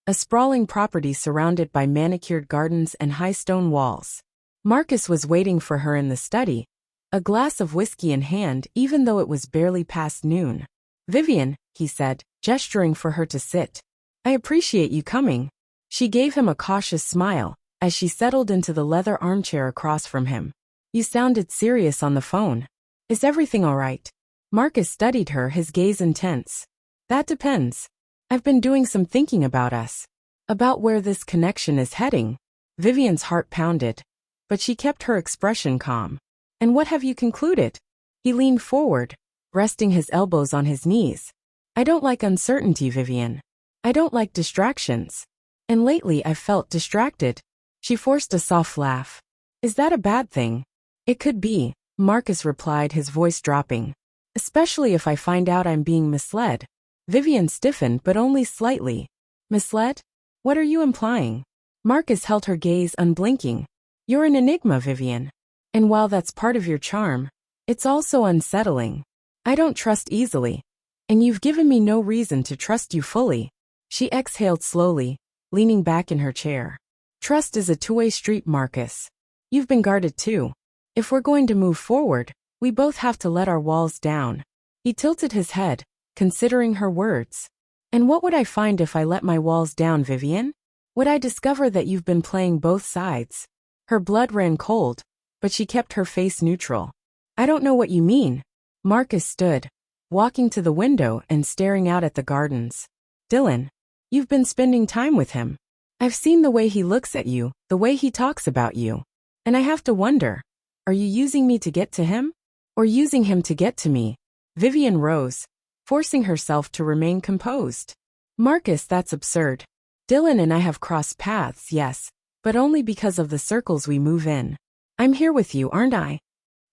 a sprawling property surrounded by manicured gardens and high stone walls. Marcus was waiting for her in the study, a glass of whiskey in hand even though it was barely past noon. Vivienne, he said, gesturing for her to sit. I appreciate you coming. She gave him a cautious smile as she settled into the leather armchair across from him. You sounded serious on the phone. Is everything all right? Marcus studied her, his gaze intense. That depends. I've been doing some thinking about us. About where this connection is heading. Vivienne's heart pounded, but she kept her expression calm. And what have you concluded? He leaned forward, resting his elbows on his knees. I don't like uncertainty, Vivienne. I don't like distractions. And lately I've felt distracted. She forced a soft laugh. Is that a bad thing? It could be, Marcus replied, his voice dropping. Especially if I find out I'm being misled. Vivienne stiffened, but only slightly. Misled? What are you implying? Marcus held her gaze unblinking. You're an enigma, Vivienne. And while that's part of your charm, it's also unsettling. I don't trust easily. And you've given me no reason to trust you fully. She exhaled slowly, leaning back in her chair. Trust is a two-way street, Marcus. You've been guarded too. If we're going to move forward, we both have to let our walls down. He tilted his head, considering her words. And what would I find if I let my walls down, Vivienne? Would I discover that you've been playing both sides? Her blood ran cold, but she kept her face neutral. I don't know what you mean. Marcus stood, walking to the window and staring out at the gardens. Dylan, you've been spending time with him. I've seen the way he looks at you, the way he talks about you. And I have to wonder, are you using me to get to him? Or using him to get to me? Vivienne rose, forcing herself to remain composed. Marcus, that's absurd. Dylan and I have crossed paths, yes, but only because of the circles we move in. I'm here with you, aren't I?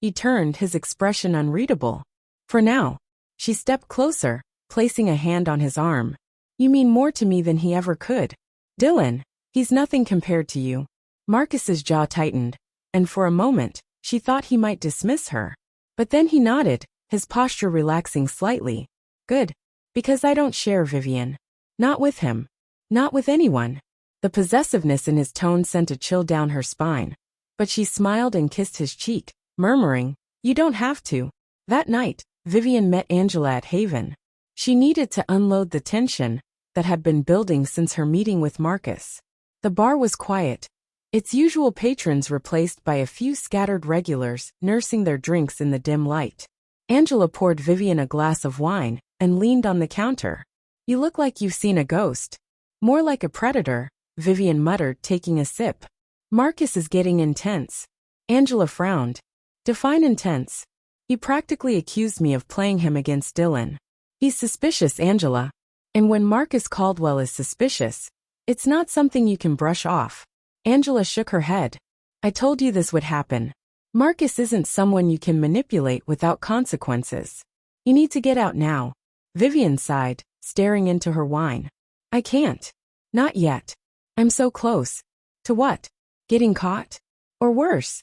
He turned, his expression unreadable. For now. She stepped closer, placing a hand on his arm. You mean more to me than he ever could. Dylan, he's nothing compared to you. Marcus's jaw tightened, and for a moment, she thought he might dismiss her. But then he nodded, his posture relaxing slightly. Good. Because I don't share, Vivienne. Not with him. Not with anyone. The possessiveness in his tone sent a chill down her spine. But she smiled and kissed his cheek, murmuring, You don't have to. That night, Vivienne met Angela at Haven. She needed to unload the tension that had been building since her meeting with Marcus. The bar was quiet, its usual patrons replaced by a few scattered regulars nursing their drinks in the dim light. Angela poured Vivienne a glass of wine and leaned on the counter. You look like you've seen a ghost. More like a predator, Vivienne muttered, taking a sip. Marcus is getting intense. Angela frowned. Define intense. He practically accused me of playing him against Dylan. He's suspicious, Angela. And when Marcus Caldwell is suspicious, it's not something you can brush off. Angela shook her head. I told you this would happen. Marcus isn't someone you can manipulate without consequences. You need to get out now. Vivienne sighed, staring into her wine. I can't. Not yet. I'm so close. To what? Getting caught? Or worse?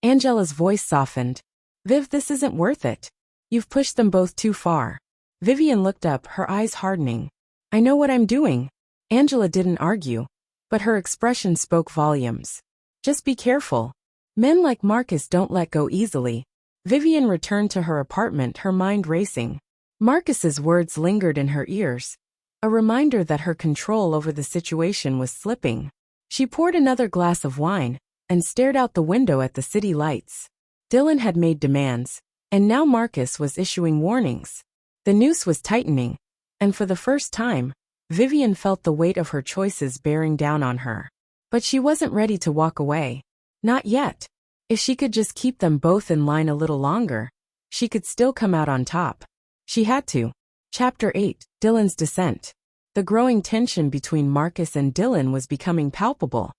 Angela's voice softened. Viv, this isn't worth it. You've pushed them both too far. Vivienne looked up, her eyes hardening. I know what I'm doing. Angela didn't argue, but her expression spoke volumes. Just be careful. Men like Marcus don't let go easily. Vivienne returned to her apartment, her mind racing. Marcus's words lingered in her ears, a reminder that her control over the situation was slipping. She poured another glass of wine and stared out the window at the city lights. Dylan had made demands, and now Marcus was issuing warnings. The noose was tightening, and for the first time, Vivienne felt the weight of her choices bearing down on her. But she wasn't ready to walk away. Not yet. If she could just keep them both in line a little longer, she could still come out on top. She had to. Chapter 8, Dylan's Descent. The growing tension between Marcus and Dylan was becoming palpable,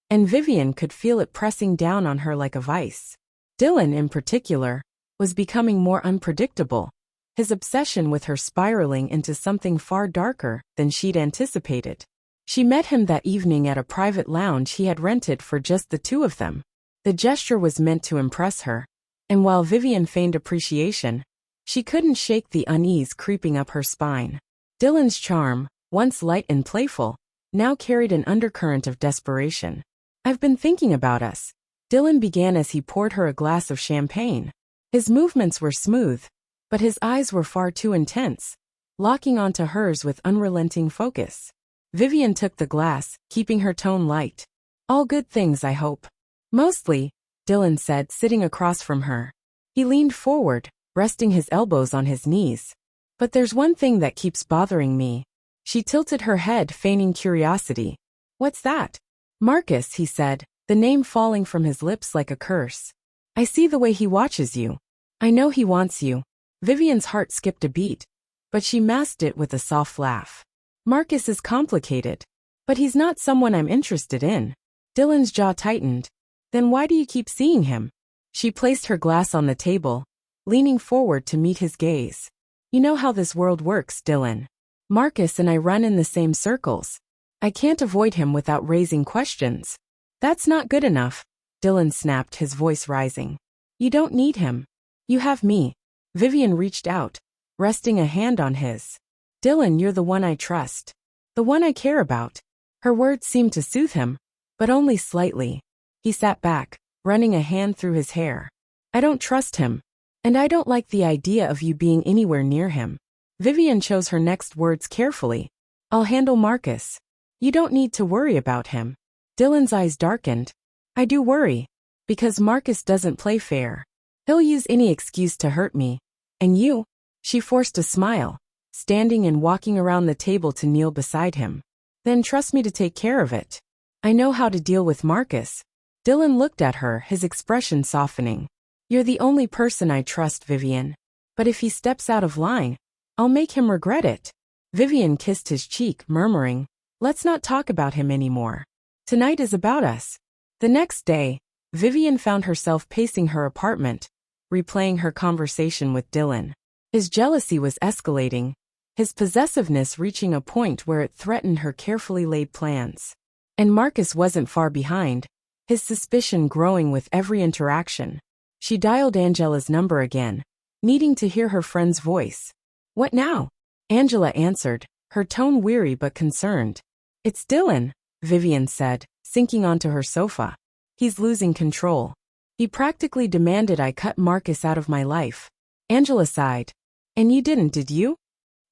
and Vivienne could feel it pressing down on her like a vice. Dylan, in particular, was becoming more unpredictable, his obsession with her spiraling into something far darker than she'd anticipated. She met him that evening at a private lounge he had rented for just the two of them. The gesture was meant to impress her, and while Vivienne feigned appreciation, she couldn't shake the unease creeping up her spine. Dylan's charm, once light and playful, now carried an undercurrent of desperation. "I've been thinking about us," Dylan began as he poured her a glass of champagne. His movements were smooth, but his eyes were far too intense, locking onto hers with unrelenting focus. Vivienne took the glass, keeping her tone light. "All good things, I hope." "Mostly," Dylan said, sitting across from her. He leaned forward, resting his elbows on his knees. "But there's one thing that keeps bothering me." She tilted her head, feigning curiosity. "What's that?" "Marcus," he said, the name falling from his lips like a curse. "I see the way he watches you. I know he wants you." Vivienne's heart skipped a beat, but she masked it with a soft laugh. "Marcus is complicated, but he's not someone I'm interested in." Dylan's jaw tightened. "Then why do you keep seeing him?" She placed her glass on the table, leaning forward to meet his gaze. "You know how this world works, Dylan. Marcus and I run in the same circles. I can't avoid him without raising questions." "That's not good enough," Dylan snapped, his voice rising. "You don't need him. You have me." Vivienne reached out, resting a hand on his. "Dylan, you're the one I trust. The one I care about." Her words seemed to soothe him, but only slightly. He sat back, running a hand through his hair. "I don't trust him, and I don't like the idea of you being anywhere near him." Vivienne chose her next words carefully. "I'll handle Marcus. You don't need to worry about him." Dylan's eyes darkened. "I do worry, because Marcus doesn't play fair. He'll use any excuse to hurt me. And you?" She forced a smile, standing and walking around the table to kneel beside him. "Then trust me to take care of it. I know how to deal with Marcus." Dylan looked at her, his expression softening. "You're the only person I trust, Vivienne. But if he steps out of line, I'll make him regret it." Vivienne kissed his cheek, murmuring, "Let's not talk about him anymore. Tonight is about us." The next day, Vivienne found herself pacing her apartment, replaying her conversation with Dylan. His jealousy was escalating, his possessiveness reaching a point where it threatened her carefully laid plans. And Marcus wasn't far behind, his suspicion growing with every interaction. She dialed Angela's number again, needing to hear her friend's voice. "What now?" Angela answered, her tone weary but concerned. "It's Dylan," Vivienne said, sinking onto her sofa. "He's losing control. He practically demanded I cut Marcus out of my life." Angela sighed. "And you didn't, did you?"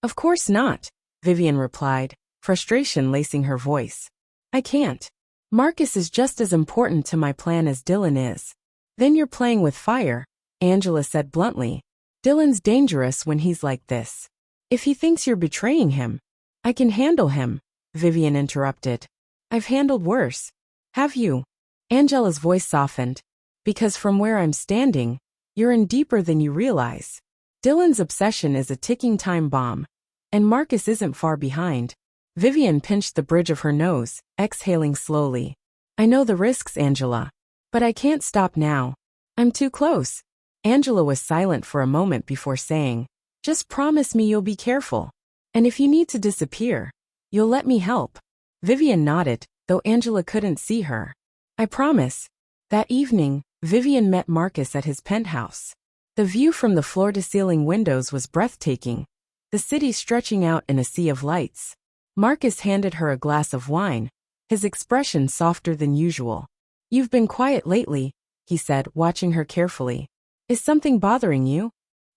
"Of course not," Vivienne replied, frustration lacing her voice. "I can't. Marcus is just as important to my plan as Dylan is." "Then you're playing with fire," Angela said bluntly. "Dylan's dangerous when he's like this. If he thinks you're betraying him." "I can handle him," Vivienne interrupted. "I've handled worse." "Have you?" Angela's voice softened. "Because from where I'm standing, you're in deeper than you realize. Dylan's obsession is a ticking time bomb, and Marcus isn't far behind." Vivienne pinched the bridge of her nose, exhaling slowly. "I know the risks, Angela. But I can't stop now. I'm too close." Angela was silent for a moment before saying, "Just promise me you'll be careful. And if you need to disappear, you'll let me help." Vivienne nodded, though Angela couldn't see her. "I promise." That evening, Vivienne met Marcus at his penthouse. The view from the floor-to-ceiling windows was breathtaking, the city stretching out in a sea of lights. Marcus handed her a glass of wine, his expression softer than usual. "You've been quiet lately," he said, watching her carefully. "Is something bothering you?"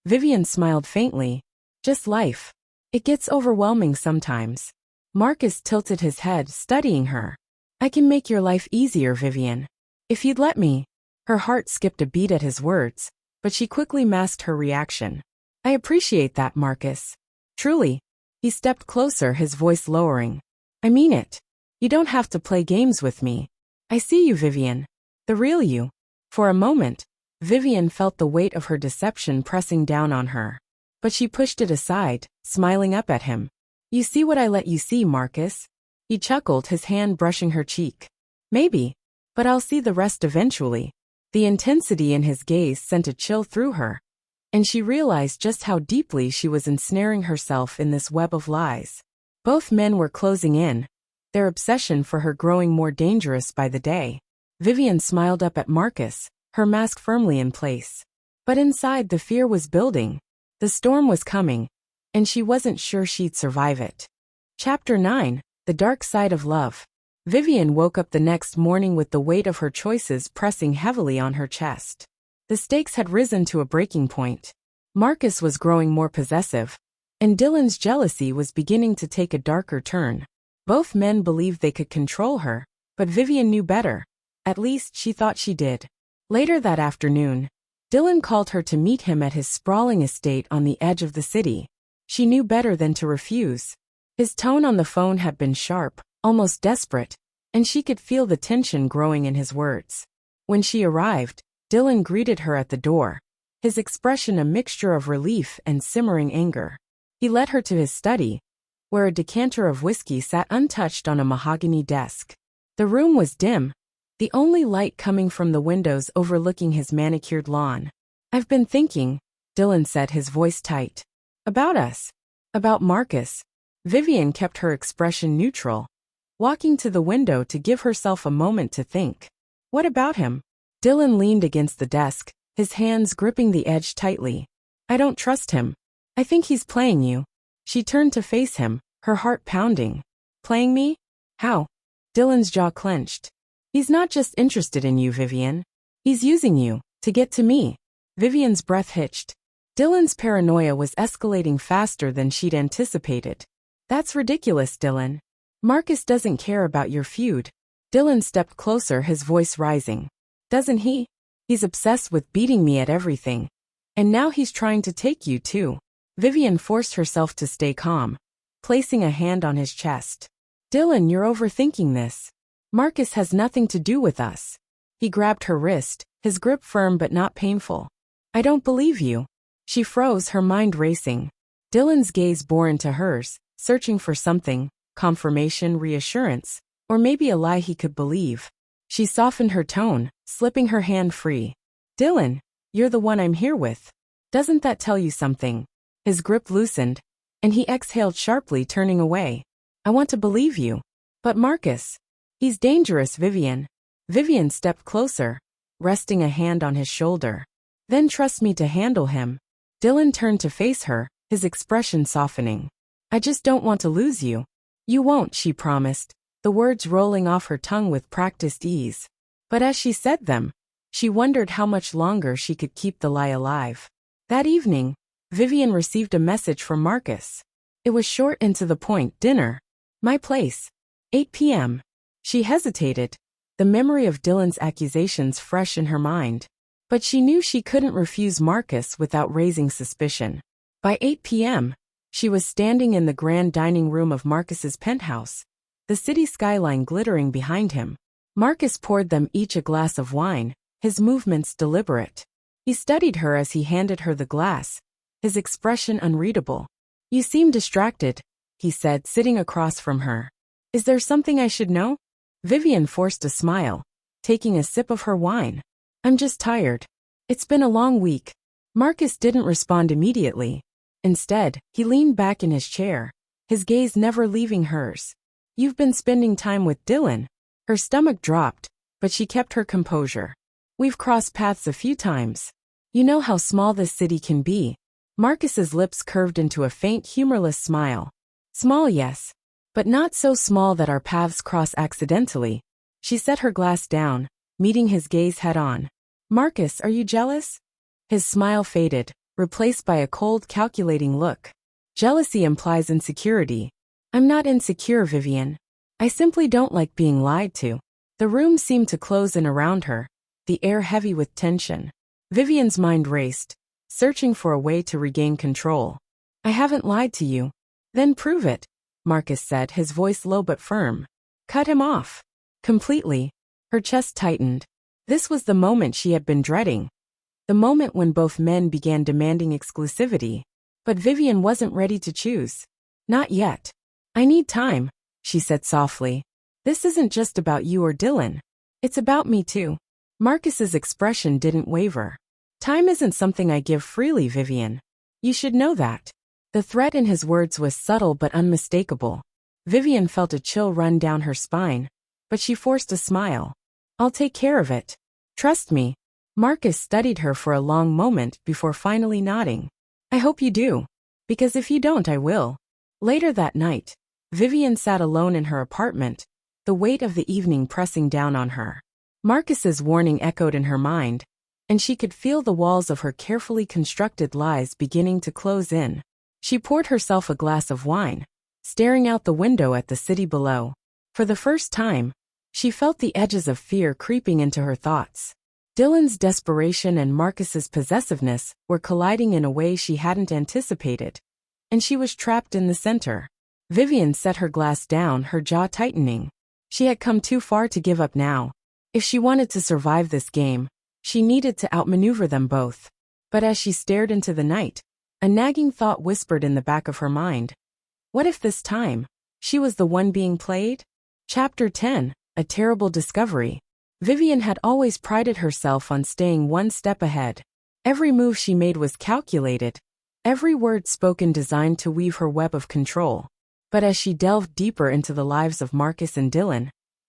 Vivienne smiled faintly. "Just life. It gets overwhelming sometimes." Marcus tilted his head, studying her. "I can make your life easier, Vivienne. If you'd let me." Her heart skipped a beat at his words, but she quickly masked her reaction. "I appreciate that, Marcus. Truly." He stepped closer, his voice lowering. "I mean it. You don't have to play games with me. I see you, Vivienne. The real you." For a moment, Vivienne felt the weight of her deception pressing down on her. But she pushed it aside, smiling up at him. "You see what I let you see, Marcus." He chuckled, his hand brushing her cheek. "Maybe. But I'll see the rest eventually." The intensity in his gaze sent a chill through her, and she realized just how deeply she was ensnaring herself in this web of lies. Both men were closing in, their obsession for her growing more dangerous by the day. Vivienne smiled up at Marcus, her mask firmly in place. But inside, the fear was building. The storm was coming, and she wasn't sure she'd survive it. Chapter 9: The Dark Side of Love. Vivienne woke up the next morning with the weight of her choices pressing heavily on her chest. The stakes had risen to a breaking point. Marcus was growing more possessive, and Dylan's jealousy was beginning to take a darker turn. Both men believed they could control her, but Vivienne knew better. At least she thought she did. Later that afternoon, Dylan called her to meet him at his sprawling estate on the edge of the city. She knew better than to refuse. His tone on the phone had been sharp, almost desperate, and she could feel the tension growing in his words. When she arrived, Dylan greeted her at the door, his expression a mixture of relief and simmering anger. He led her to his study, where a decanter of whiskey sat untouched on a mahogany desk. The room was dim, the only light coming from the windows overlooking his manicured lawn. "I've been thinking," Dylan said, his voice tight. "About us. About Marcus." Vivienne kept her expression neutral, walking to the window to give herself a moment to think. "What about him?" Dylan leaned against the desk, his hands gripping the edge tightly. "I don't trust him. I think he's playing you." She turned to face him, her heart pounding. "Playing me? How?" Dylan's jaw clenched. "He's not just interested in you, Vivienne. He's using you to get to me." Vivienne's breath hitched. Dylan's paranoia was escalating faster than she'd anticipated. "That's ridiculous, Dylan. Marcus doesn't care about your feud." Dylan stepped closer, his voice rising. "Doesn't he? He's obsessed with beating me at everything. And now he's trying to take you too." Vivienne forced herself to stay calm, placing a hand on his chest. "Dylan, you're overthinking this. Marcus has nothing to do with us." He grabbed her wrist, his grip firm but not painful. "I don't believe you." She froze, her mind racing. Dylan's gaze bore into hers, searching for something, confirmation, reassurance, or maybe a lie he could believe. She softened her tone, slipping her hand free. "Dylan, you're the one I'm here with. Doesn't that tell you something?" His grip loosened, and he exhaled sharply, turning away. "I want to believe you. But Marcus, he's dangerous, Vivienne." Vivienne stepped closer, resting a hand on his shoulder. "Then trust me to handle him." Dylan turned to face her, his expression softening. "I just don't want to lose you." "You won't," she promised, the words rolling off her tongue with practiced ease. But as she said them, she wondered how much longer she could keep the lie alive. That evening, Vivienne received a message from Marcus. It was short and to the point. "Dinner. My place. 8 p.m. She hesitated, the memory of Dylan's accusations fresh in her mind. But she knew she couldn't refuse Marcus without raising suspicion. By 8 p.m., she was standing in the grand dining room of Marcus's penthouse, the city skyline glittering behind him. Marcus poured them each a glass of wine, his movements deliberate. He studied her as he handed her the glass, his expression unreadable. "You seem distracted," he said, sitting across from her. "Is there something I should know?" Vivienne forced a smile, taking a sip of her wine. "I'm just tired. It's been a long week." Marcus didn't respond immediately. Instead, he leaned back in his chair, his gaze never leaving hers. "You've been spending time with Dylan." Her stomach dropped, but she kept her composure. "We've crossed paths a few times. You know how small this city can be." Marcus's lips curved into a faint, humorless smile. "Small, yes. But not so small that our paths cross accidentally." She set her glass down, meeting his gaze head-on. "Marcus, are you jealous?" His smile faded, replaced by a cold, calculating look. "Jealousy implies insecurity." "I'm not insecure, Vivienne. I simply don't like being lied to." The room seemed to close in around her, the air heavy with tension. Vivienne's mind raced, searching for a way to regain control. "I haven't lied to you." "Then prove it," Marcus said, his voice low but firm. "Cut him off." Completely. Her chest tightened. This was the moment she had been dreading. The moment when both men began demanding exclusivity. But Vivienne wasn't ready to choose. "Not yet. I need time," she said softly. "This isn't just about you or Dylan. It's about me too." Marcus's expression didn't waver. Time isn't something I give freely, Vivienne. You should know that. The threat in his words was subtle but unmistakable. Vivienne felt a chill run down her spine, but she forced a smile. I'll take care of it. Trust me. Marcus studied her for a long moment before finally nodding. I hope you do. Because if you don't, I will. Later that night, Vivienne sat alone in her apartment, the weight of the evening pressing down on her. Marcus's warning echoed in her mind, and she could feel the walls of her carefully constructed lies beginning to close in. She poured herself a glass of wine, staring out the window at the city below. For the first time, she felt the edges of fear creeping into her thoughts. Dylan's desperation and Marcus's possessiveness were colliding in a way she hadn't anticipated, and she was trapped in the center. Vivienne set her glass down, her jaw tightening. She had come too far to give up now. If she wanted to survive this game, she needed to outmaneuver them both. But as she stared into the night, a nagging thought whispered in the back of her mind. What if this time, she was the one being played? Chapter 10, A Terrible Discovery. Vivienne had always prided herself on staying one step ahead. Every move she made was calculated, every word spoken designed to weave her web of control. But as she delved deeper into the lives of Marcus and Dylan,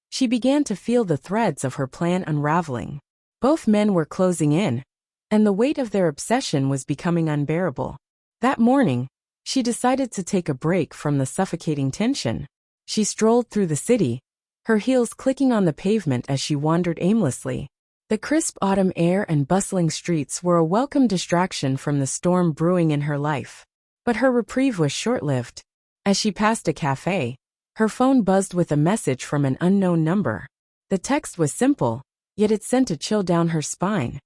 she began to feel the threads of her plan unraveling. Both men were closing in, and the weight of their obsession was becoming unbearable. That morning, she decided to take a break from the suffocating tension. She strolled through the city, her heels clicking on the pavement as she wandered aimlessly. The crisp autumn air and bustling streets were a welcome distraction from the storm brewing in her life. But her reprieve was short-lived. As she passed a cafe, her phone buzzed with a message from an unknown number. The text was simple, yet it sent a chill down her spine.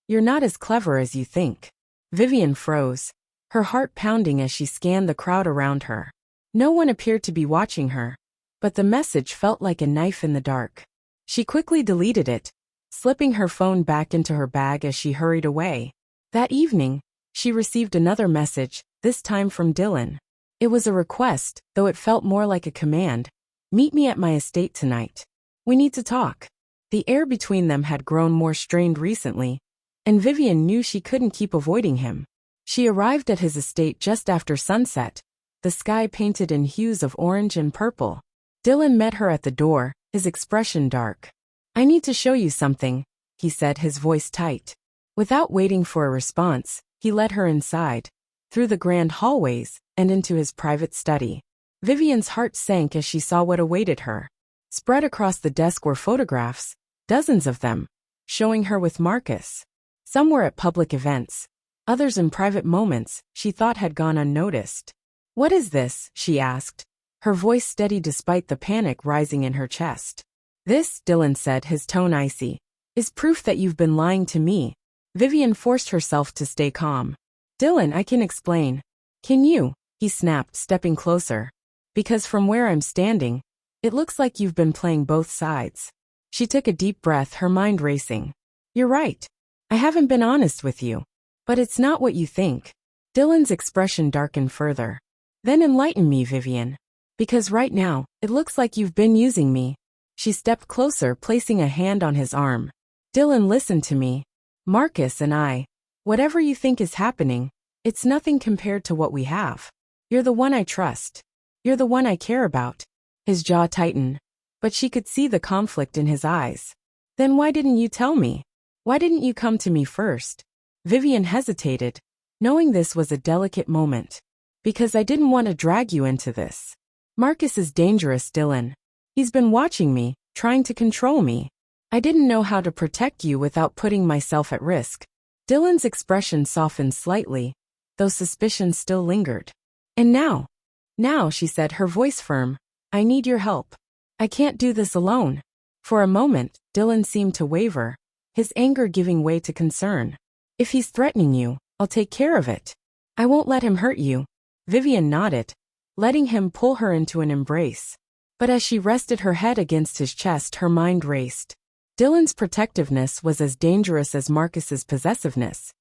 You're not as clever as you think. Vivienne froze, her heart pounding as she scanned the crowd around her. No one appeared to be watching her, but the message felt like a knife in the dark. She quickly deleted it, slipping her phone back into her bag as she hurried away. That evening, she received another message, this time from Dylan. It was a request, though it felt more like a command. Meet me at my estate tonight. We need to talk. The air between them had grown more strained recently, and Vivienne knew she couldn't keep avoiding him. She arrived at his estate just after sunset, the sky painted in hues of orange and purple. Dylan met her at the door, his expression dark. I need to show you something, he said, his voice tight. Without waiting for a response, he led her inside, through the grand hallways, and into his private study. Vivienne's heart sank as she saw what awaited her. Spread across the desk were photographs, dozens of them, showing her with Marcus. Some were at public events, others in private moments she thought had gone unnoticed. What is this? She asked, her voice steady despite the panic rising in her chest. This, Dylan said, his tone icy, is proof that you've been lying to me. Vivienne forced herself to stay calm. Dylan, I can explain. Can you? He snapped, stepping closer. Because from where I'm standing, it looks like you've been playing both sides. She took a deep breath, her mind racing. You're right. I haven't been honest with you. But it's not what you think. Dylan's expression darkened further. Then enlighten me, Vivienne. Because right now, it looks like you've been using me. She stepped closer, placing a hand on his arm. Dylan, listen to me. Marcus and I, whatever you think is happening, it's nothing compared to what we have. You're the one I trust. You're the one I care about. His jaw tightened, but she could see the conflict in his eyes. Then why didn't you tell me? Why didn't you come to me first? Vivienne hesitated, knowing this was a delicate moment. Because I didn't want to drag you into this. Marcus is dangerous, Dylan. He's been watching me, trying to control me. I didn't know how to protect you without putting myself at risk. Dylan's expression softened slightly, though suspicion still lingered. And now, she said, her voice firm, I need your help. I can't do this alone. For a moment, Dylan seemed to waver, his anger giving way to concern. If he's threatening you, I'll take care of it. I won't let him hurt you. Vivienne nodded, letting him pull her into an embrace. But as she rested her head against his chest, her mind raced. Dylan's protectiveness was as dangerous as Marcus's possessiveness,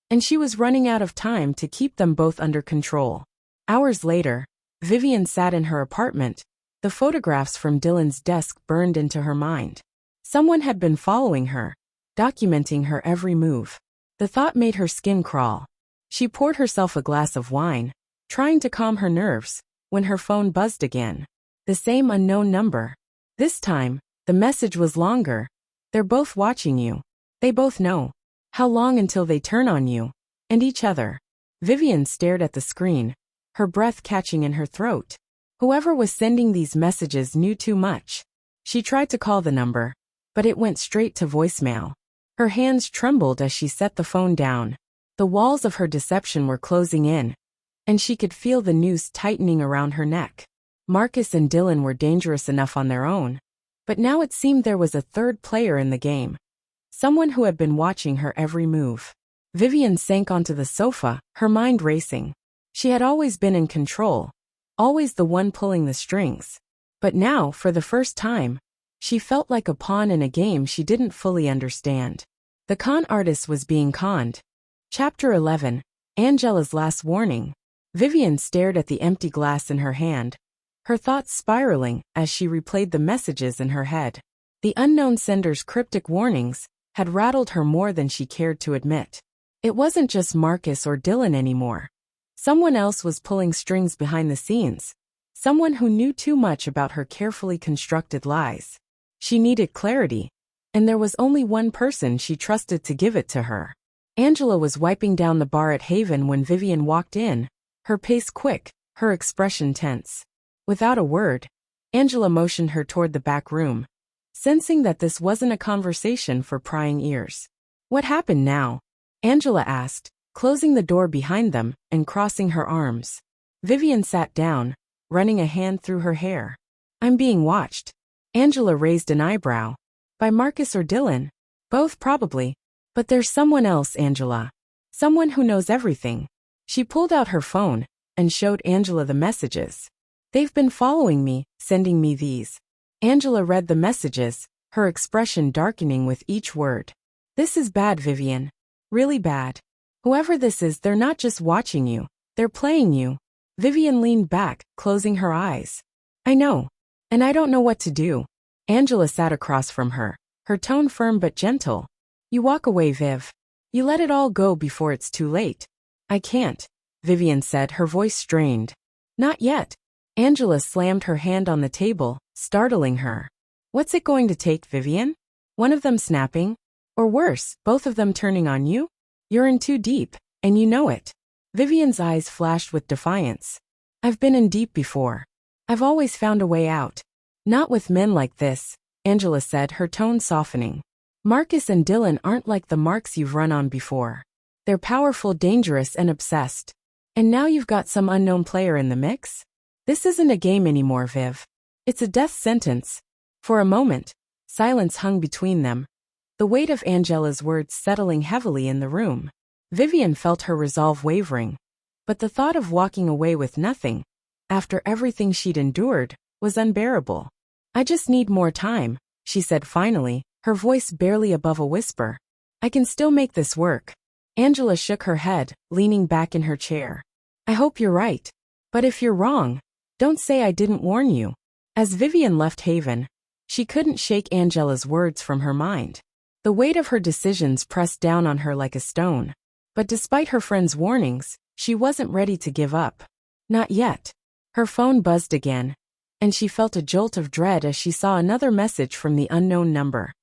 and she was running out of time to keep them both under control. Hours later, Vivienne sat in her apartment. The photographs from Dylan's desk burned into her mind. Someone had been following her, documenting her every move. The thought made her skin crawl. She poured herself a glass of wine, trying to calm her nerves, when her phone buzzed again. The same unknown number. This time, the message was longer. They're both watching you. They both know. How long until they turn on you? And each other. Vivienne stared at the screen, her breath catching in her throat. Whoever was sending these messages knew too much. She tried to call the number, but it went straight to voicemail. Her hands trembled as she set the phone down. The walls of her deception were closing in, and she could feel the noose tightening around her neck. Marcus and Dylan were dangerous enough on their own, but now it seemed there was a third player in the game. Someone who had been watching her every move. Vivienne sank onto the sofa, her mind racing. She had always been in control, always the one pulling the strings. But now, for the first time, she felt like a pawn in a game she didn't fully understand. The con artist was being conned. Chapter 11. Angela's Last Warning. Vivienne stared at the empty glass in her hand, her thoughts spiraling as she replayed the messages in her head. The unknown sender's cryptic warnings had rattled her more than she cared to admit. It wasn't just Marcus or Dylan anymore. Someone else was pulling strings behind the scenes. Someone who knew too much about her carefully constructed lies. She needed clarity, and there was only one person she trusted to give it to her. Angela was wiping down the bar at Haven when Vivienne walked in, her pace quick, her expression tense. Without a word, Angela motioned her toward the back room, sensing that this wasn't a conversation for prying ears. "What happened now?" Angela asked, closing the door behind them and crossing her arms. Vivienne sat down, running a hand through her hair. "I'm being watched." Angela raised an eyebrow. "By Marcus or Dylan?" "Both probably. But there's someone else, Angela. Someone who knows everything." She pulled out her phone and showed Angela the messages. "They've been following me, sending me these." Angela read the messages, her expression darkening with each word. "This is bad, Vivienne. Really bad. Whoever this is, they're not just watching you, they're playing you." Vivienne leaned back, closing her eyes. "I know. And I don't know what to do." Angela sat across from her, her tone firm but gentle. "You walk away, Viv. You let it all go before it's too late." "I can't," Vivienne said, her voice strained. "Not yet." Angela slammed her hand on the table, startling her. "What's it going to take, Vivienne? One of them snapping? Or worse, both of them turning on you? You're in too deep, and you know it." Vivienne's eyes flashed with defiance. "I've been in deep before. I've always found a way out." "Not with men like this," Angela said, her tone softening. "Marcus and Dylan aren't like the marks you've run on before. They're powerful, dangerous, and obsessed. And now you've got some unknown player in the mix? This isn't a game anymore, Viv. It's a death sentence." For a moment, silence hung between them, the weight of Angela's words settling heavily in the room. Vivienne felt her resolve wavering. But the thought of walking away with nothing, after everything she'd endured, was unbearable. "I just need more time," she said finally, her voice barely above a whisper. "I can still make this work." Angela shook her head, leaning back in her chair. "I hope you're right. But if you're wrong, don't say I didn't warn you." As Vivienne left Haven, she couldn't shake Angela's words from her mind. The weight of her decisions pressed down on her like a stone. But despite her friend's warnings, she wasn't ready to give up. Not yet. Her phone buzzed again, and she felt a jolt of dread as she saw another message from the unknown number.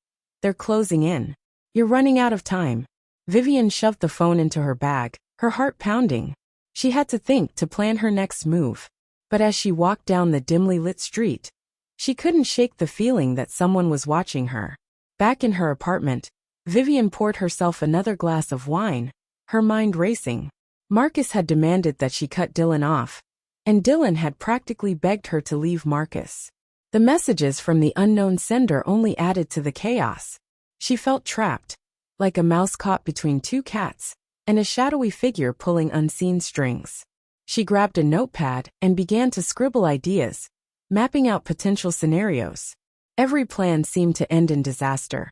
"They're closing in. You're running out of time." Vivienne shoved the phone into her bag, her heart pounding. She had to think to plan her next move. But as she walked down the dimly lit street, she couldn't shake the feeling that someone was watching her. Back in her apartment, Vivienne poured herself another glass of wine, her mind racing. Marcus had demanded that she cut Dylan off, and Dylan had practically begged her to leave Marcus. The messages from the unknown sender only added to the chaos. She felt trapped, like a mouse caught between two cats, and a shadowy figure pulling unseen strings. She grabbed a notepad and began to scribble ideas, mapping out potential scenarios. Every plan seemed to end in disaster.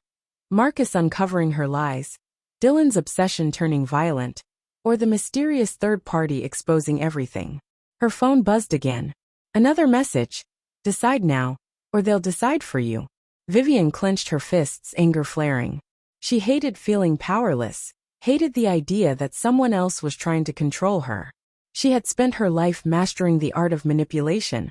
Marcus uncovering her lies, Dylan's obsession turning violent, or the mysterious third party exposing everything. Her phone buzzed again. Another message. "Decide now, or they'll decide for you." Vivienne clenched her fists, anger flaring. She hated feeling powerless, hated the idea that someone else was trying to control her. She had spent her life mastering the art of manipulation,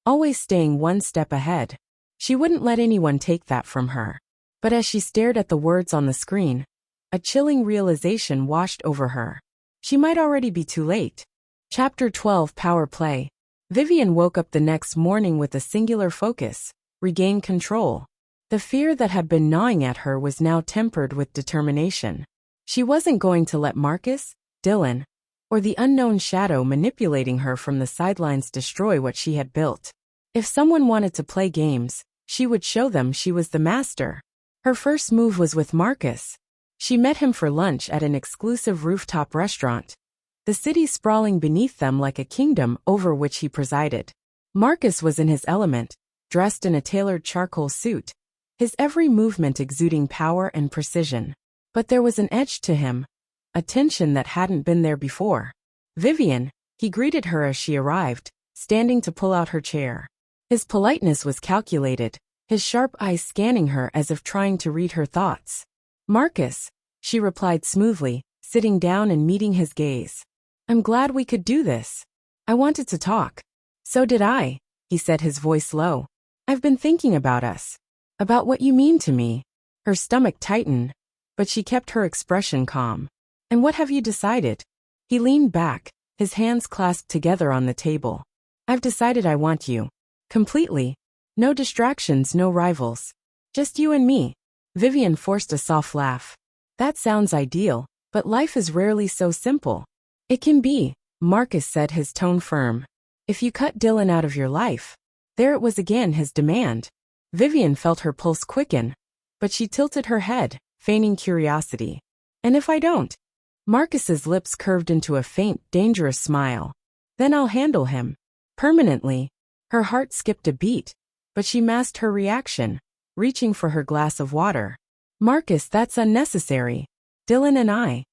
always staying one step ahead. She wouldn't let anyone take that from her. But as she stared at the words on the screen, a chilling realization washed over her. She might already be too late. Chapter 12 Power Play. Vivienne woke up the next morning with a singular focus: regain control. The fear that had been gnawing at her was now tempered with determination. She wasn't going to let Marcus, Dylan, or the unknown shadow manipulating her from the sidelines destroy what she had built. If someone wanted to play games, she would show them she was the master. Her first move was with Marcus. She met him for lunch at an exclusive rooftop restaurant, the city sprawling beneath them like a kingdom over which he presided. Marcus was in his element, dressed in a tailored charcoal suit, his every movement exuding power and precision. But there was an edge to him, a tension that hadn't been there before. Vivienne, he greeted her as she arrived, standing to pull out her chair. His politeness was calculated, his sharp eyes scanning her as if trying to read her thoughts. Marcus, she replied smoothly, sitting down and meeting his gaze. I'm glad we could do this. I wanted to talk. So did I, he said, his voice low. I've been thinking about us. About what you mean to me. Her stomach tightened, but she kept her expression calm. And what have you decided? He leaned back, his hands clasped together on the table. I've decided I want you. Completely. No distractions, no rivals. Just you and me. Vivienne forced a soft laugh. That sounds ideal, but life is rarely so simple. It can be, Marcus said, his tone firm. If you cut Dylan out of your life. There it was again, his demand. Vivienne felt her pulse quicken, but she tilted her head, feigning curiosity. And if I don't? Marcus's lips curved into a faint, dangerous smile. Then I'll handle him. Permanently. Her heart skipped a beat, but she masked her reaction, reaching for her glass of water. Marcus, that's unnecessary. Dylan and I.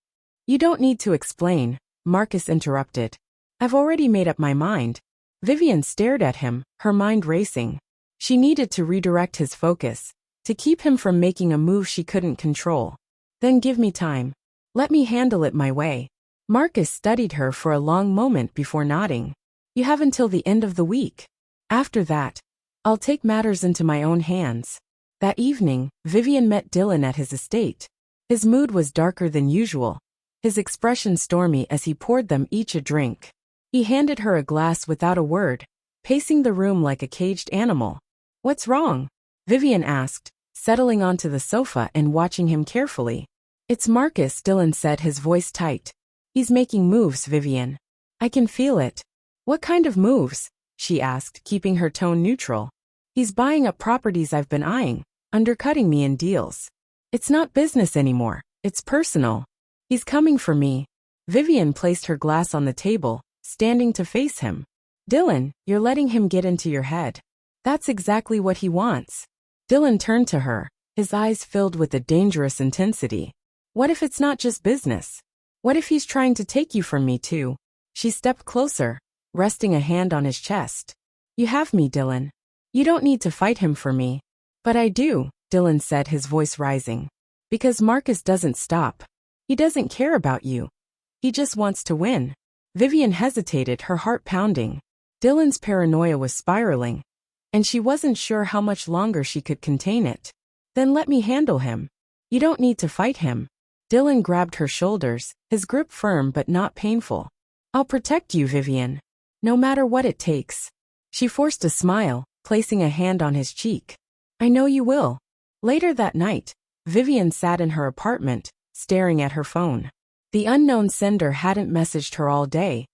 You don't need to explain, Marcus interrupted. I've already made up my mind. Vivienne stared at him, her mind racing. She needed to redirect his focus, to keep him from making a move she couldn't control. Then give me time. Let me handle it my way. Marcus studied her for a long moment before nodding. You have until the end of the week. After that, I'll take matters into my own hands. That evening, Vivienne met Dylan at his estate. His mood was darker than usual, his expression stormy as he poured them each a drink. He handed her a glass without a word, pacing the room like a caged animal. What's wrong? Vivienne asked, settling onto the sofa and watching him carefully. It's Marcus, Dylan said, his voice tight. He's making moves, Vivienne. I can feel it. What kind of moves? She asked, keeping her tone neutral. He's buying up properties I've been eyeing, undercutting me in deals. It's not business anymore, it's personal. He's coming for me. Vivienne placed her glass on the table, standing to face him. Dylan, you're letting him get into your head. That's exactly what he wants. Dylan turned to her, his eyes filled with a dangerous intensity. What if it's not just business? What if he's trying to take you from me too? She stepped closer, resting a hand on his chest. You have me, Dylan. You don't need to fight him for me. But I do, Dylan said, his voice rising. Because Marcus doesn't stop. He doesn't care about you. He just wants to win. Vivienne hesitated, her heart pounding. Dylan's paranoia was spiraling, and she wasn't sure how much longer she could contain it. Then let me handle him. You don't need to fight him. Dylan grabbed her shoulders, his grip firm but not painful. I'll protect you, Vivienne. No matter what it takes. She forced a smile, placing a hand on his cheek. I know you will. Later that night, Vivienne sat in her apartment, staring at her phone. The unknown sender hadn't messaged her all day,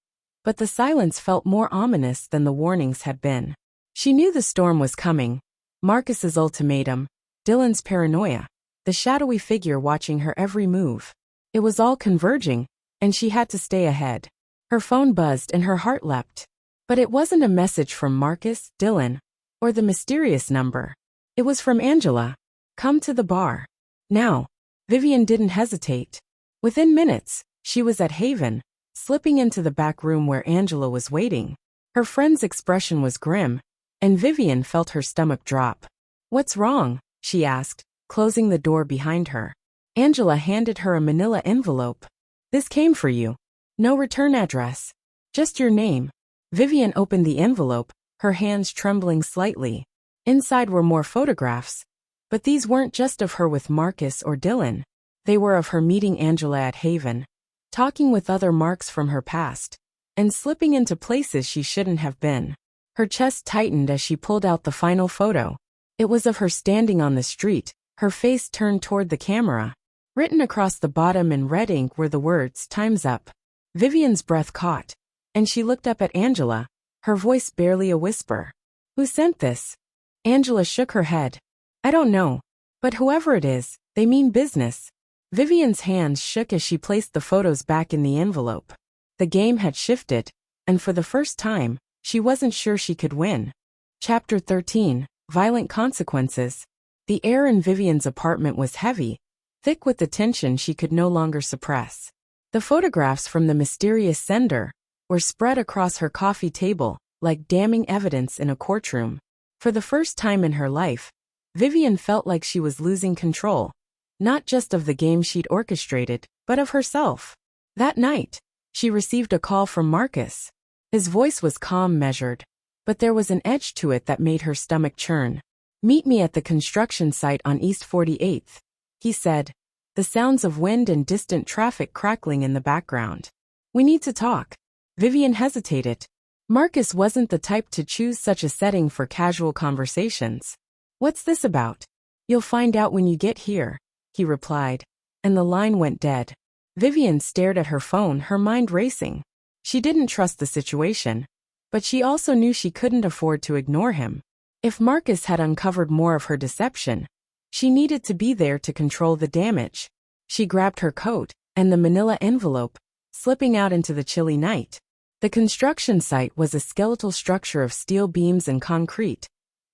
but the silence felt more ominous than the warnings had been. She knew the storm was coming. Marcus's ultimatum, Dylan's paranoia, the shadowy figure watching her every move. It was all converging, and she had to stay ahead. Her phone buzzed and her heart leapt. But it wasn't a message from Marcus, Dylan, or the mysterious number. It was from Angela. Come to the bar. Now. Vivienne didn't hesitate. Within minutes, she was at Haven, slipping into the back room where Angela was waiting. Her friend's expression was grim, and Vivienne felt her stomach drop. What's wrong? She asked, closing the door behind her. Angela handed her a manila envelope. This came for you. No return address. Just your name. Vivienne opened the envelope, her hands trembling slightly. Inside were more photographs. But these weren't just of her with Marcus or Dylan. They were of her meeting Angela at Haven, talking with other Marks from her past, and slipping into places she shouldn't have been. Her chest tightened as she pulled out the final photo. It was of her standing on the street, her face turned toward the camera. Written across the bottom in red ink were the words, "Time's up." Vivienne's breath caught, and she looked up at Angela, her voice barely a whisper. Who sent this? Angela shook her head. I don't know. But whoever it is, they mean business. Vivienne's hands shook as she placed the photos back in the envelope. The game had shifted, and for the first time, she wasn't sure she could win. Chapter 13, Violent Consequences. The air in Vivienne's apartment was heavy, thick with the tension she could no longer suppress. The photographs from the mysterious sender were spread across her coffee table, like damning evidence in a courtroom. For the first time in her life, Vivienne felt like she was losing control, not just of the game she'd orchestrated, but of herself. That night, she received a call from Marcus. His voice was calm, measured, but there was an edge to it that made her stomach churn. Meet me at the construction site on East 48th, he said, the sounds of wind and distant traffic crackling in the background. We need to talk. Vivienne hesitated. Marcus wasn't the type to choose such a setting for casual conversations. What's this about? You'll find out when you get here, he replied, and the line went dead. Vivienne stared at her phone, her mind racing. She didn't trust the situation, but she also knew she couldn't afford to ignore him. If Marcus had uncovered more of her deception, she needed to be there to control the damage. She grabbed her coat and the manila envelope, slipping out into the chilly night. The construction site was a skeletal structure of steel beams and concrete,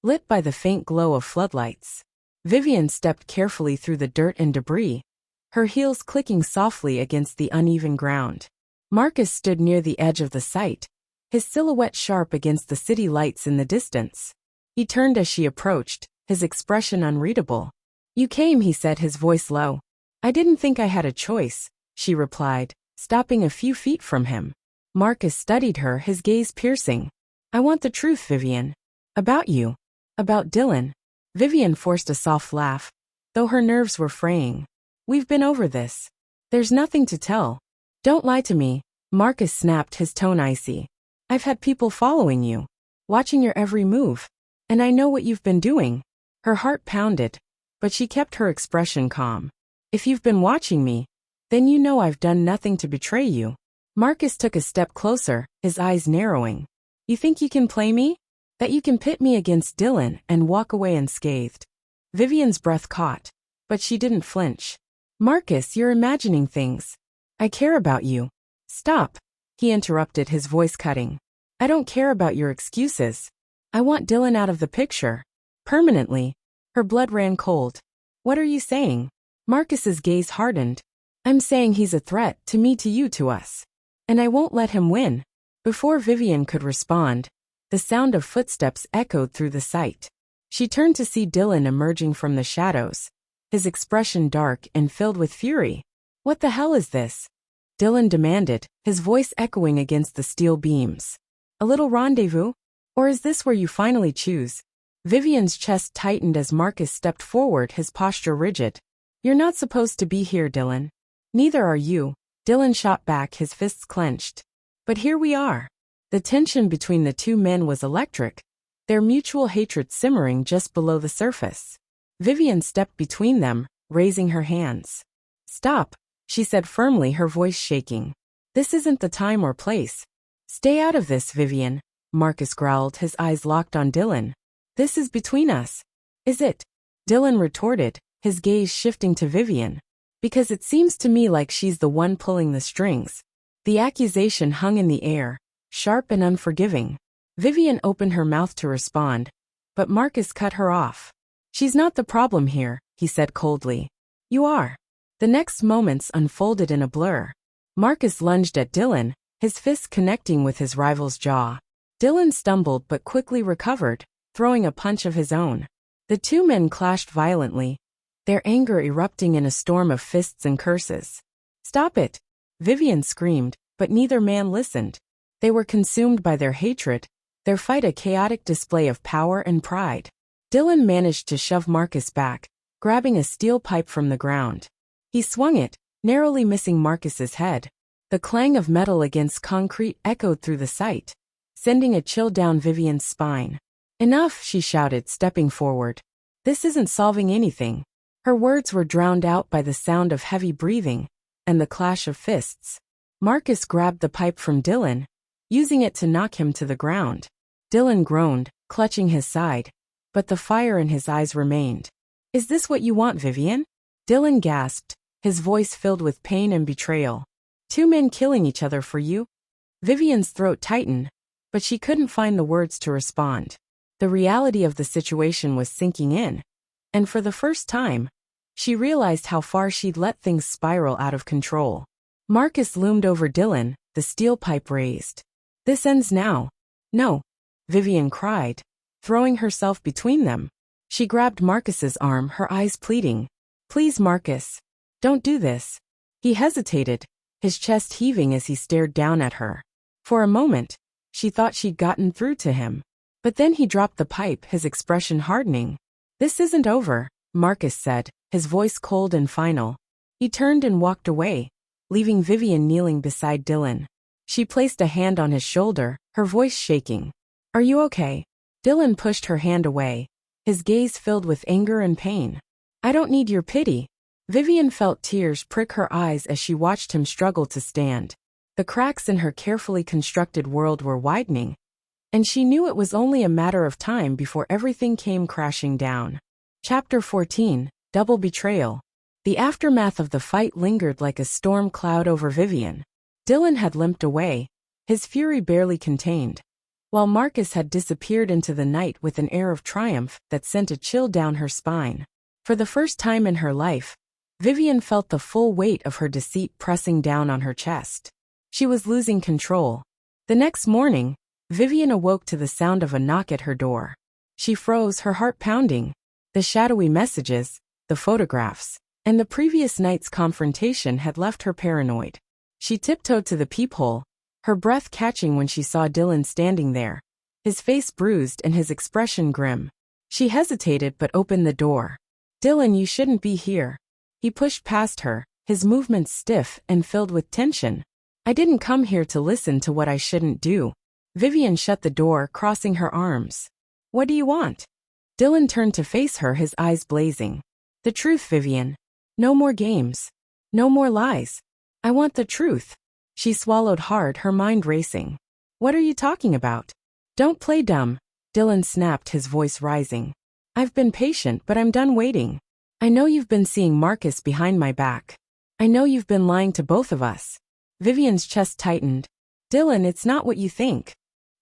lit by the faint glow of floodlights. Vivienne stepped carefully through the dirt and debris, her heels clicking softly against the uneven ground. Marcus stood near the edge of the site, his silhouette sharp against the city lights in the distance. He turned as she approached, his expression unreadable. You came, he said, his voice low. I didn't think I had a choice, she replied, stopping a few feet from him. Marcus studied her, his gaze piercing. I want the truth, Vivienne. About you. About Dylan. Vivienne forced a soft laugh, though her nerves were fraying. We've been over this. There's nothing to tell. Don't lie to me, Marcus snapped, his tone icy. I've had people following you, watching your every move. And I know what you've been doing. Her heart pounded, but she kept her expression calm. If you've been watching me, then you know I've done nothing to betray you. Marcus took a step closer, his eyes narrowing. You think you can play me? That you can pit me against Dylan and walk away unscathed? Vivienne's breath caught, but she didn't flinch. Marcus, you're imagining things. I care about you. Stop, he interrupted, his voice cutting. I don't care about your excuses. I want Dylan out of the picture. Permanently. Her blood ran cold. What are you saying? Marcus's gaze hardened. I'm saying he's a threat, to me, to you, to us. And I won't let him win. Before Vivienne could respond, the sound of footsteps echoed through the site. She turned to see Dylan emerging from the shadows, his expression dark and filled with fury. What the hell is this? Dylan demanded, his voice echoing against the steel beams. A little rendezvous? Or is this where you finally choose? Vivienne's chest tightened as Marcus stepped forward, his posture rigid. You're not supposed to be here, Dylan. Neither are you. Dylan shot back, his fists clenched. But here we are. The tension between the two men was electric, their mutual hatred simmering just below the surface. Vivienne stepped between them, raising her hands. Stop, she said firmly, her voice shaking. This isn't the time or place. Stay out of this, Vivienne, Marcus growled, his eyes locked on Dylan. This is between us. Is it? Dylan retorted, his gaze shifting to Vivienne. Because it seems to me like she's the one pulling the strings. The accusation hung in the air, sharp and unforgiving. Vivienne opened her mouth to respond, but Marcus cut her off. She's not the problem here, he said coldly. You are. The next moments unfolded in a blur. Marcus lunged at Dylan, his fist connecting with his rival's jaw. Dylan stumbled but quickly recovered, throwing a punch of his own. The two men clashed violently, their anger erupting in a storm of fists and curses. "Stop it!" Vivienne screamed, but neither man listened. They were consumed by their hatred, their fight a chaotic display of power and pride. Dylan managed to shove Marcus back, grabbing a steel pipe from the ground. He swung it, narrowly missing Marcus's head. The clang of metal against concrete echoed through the site, sending a chill down Vivienne's spine. "Enough," she shouted, stepping forward. "This isn't solving anything." Her words were drowned out by the sound of heavy breathing and the clash of fists. Marcus grabbed the pipe from Dylan, using it to knock him to the ground. Dylan groaned, clutching his side, but the fire in his eyes remained. "Is this what you want, Vivienne?" Dylan gasped, his voice filled with pain and betrayal. "Two men killing each other for you?" Vivienne's throat tightened, but she couldn't find the words to respond. The reality of the situation was sinking in, and for the first time, she realized how far she'd let things spiral out of control. Marcus loomed over Dylan, the steel pipe raised. "This ends now." "No," Vivienne cried, throwing herself between them. She grabbed Marcus's arm, her eyes pleading. "Please, Marcus, don't do this." He hesitated, his chest heaving as he stared down at her. For a moment, she thought she'd gotten through to him. But then he dropped the pipe, his expression hardening. "This isn't over," Marcus said, his voice cold and final. He turned and walked away, leaving Vivienne kneeling beside Dylan. She placed a hand on his shoulder, her voice shaking. "Are you okay?" Dylan pushed her hand away, his gaze filled with anger and pain. "I don't need your pity." Vivienne felt tears prick her eyes as she watched him struggle to stand. The cracks in her carefully constructed world were widening, and she knew it was only a matter of time before everything came crashing down. Chapter 14, Double Betrayal. The aftermath of the fight lingered like a storm cloud over Vivienne. Dylan had limped away, his fury barely contained, while Marcus had disappeared into the night with an air of triumph that sent a chill down her spine. For the first time in her life, Vivienne felt the full weight of her deceit pressing down on her chest. She was losing control. The next morning, Vivienne awoke to the sound of a knock at her door. She froze, her heart pounding. The shadowy messages, the photographs, and the previous night's confrontation had left her paranoid. She tiptoed to the peephole, her breath catching when she saw Dylan standing there, his face bruised and his expression grim. She hesitated but opened the door. "Dylan, you shouldn't be here." He pushed past her, his movements stiff and filled with tension. "I didn't come here to listen to what I shouldn't do." Vivienne shut the door, crossing her arms. "What do you want?" Dylan turned to face her, his eyes blazing. "The truth, Vivienne. No more games. No more lies. I want the truth." She swallowed hard, her mind racing. "What are you talking about?" "Don't play dumb," Dylan snapped, his voice rising. "I've been patient, but I'm done waiting. I know you've been seeing Marcus behind my back. I know you've been lying to both of us." Vivienne's chest tightened. "Dylan, it's not what you think."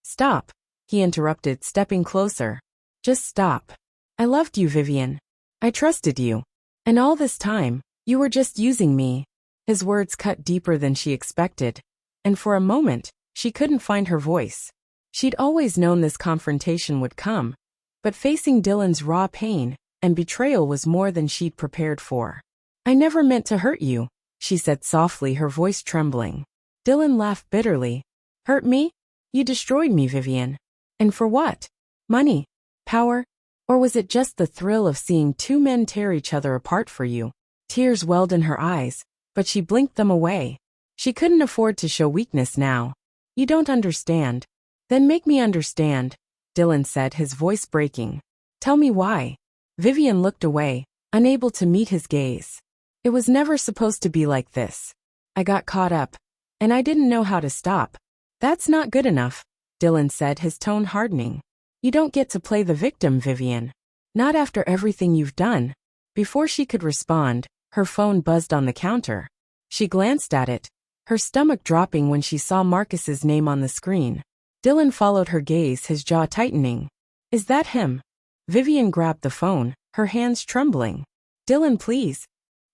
"Stop," he interrupted, stepping closer. "Just stop. I loved you, Vivienne. I trusted you. And all this time, you were just using me." His words cut deeper than she expected, and for a moment, she couldn't find her voice. She'd always known this confrontation would come, but facing Dylan's raw pain and betrayal was more than she'd prepared for. "I never meant to hurt you," she said softly, her voice trembling. Dylan laughed bitterly. "Hurt me? You destroyed me, Vivienne. And for what? Money? Power? Or was it just the thrill of seeing two men tear each other apart for you?" Tears welled in her eyes, but she blinked them away. She couldn't afford to show weakness now. "You don't understand." "Then make me understand," Dylan said, his voice breaking. "Tell me why." Vivienne looked away, unable to meet his gaze. "It was never supposed to be like this. I got caught up, and I didn't know how to stop." "That's not good enough," Dylan said, his tone hardening. "You don't get to play the victim, Vivienne. Not after everything you've done." Before she could respond, her phone buzzed on the counter. She glanced at it, her stomach dropping when she saw Marcus's name on the screen. Dylan followed her gaze, his jaw tightening. "Is that him?" Vivienne grabbed the phone, her hands trembling. "Dylan, please."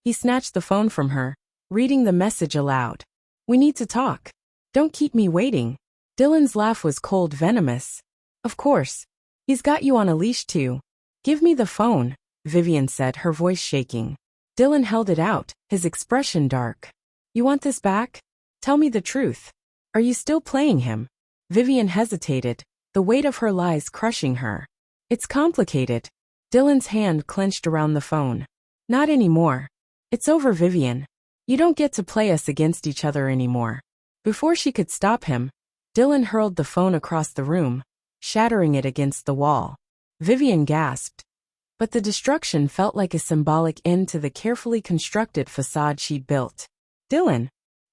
He snatched the phone from her, reading the message aloud. "We need to talk. Don't keep me waiting." Dylan's laugh was cold, venomous. "Of course. He's got you on a leash too. Give me the phone." Vivienne said, her voice shaking. Dylan held it out, his expression dark. You want this back? Tell me the truth. Are you still playing him? Vivienne hesitated, the weight of her lies crushing her. It's complicated. Dylan's hand clenched around the phone. Not anymore. It's over, Vivienne. You don't get to play us against each other anymore. Before she could stop him, Dylan hurled the phone across the room, shattering it against the wall. Vivienne gasped. But the destruction felt like a symbolic end to the carefully constructed facade she'd built. Dylan.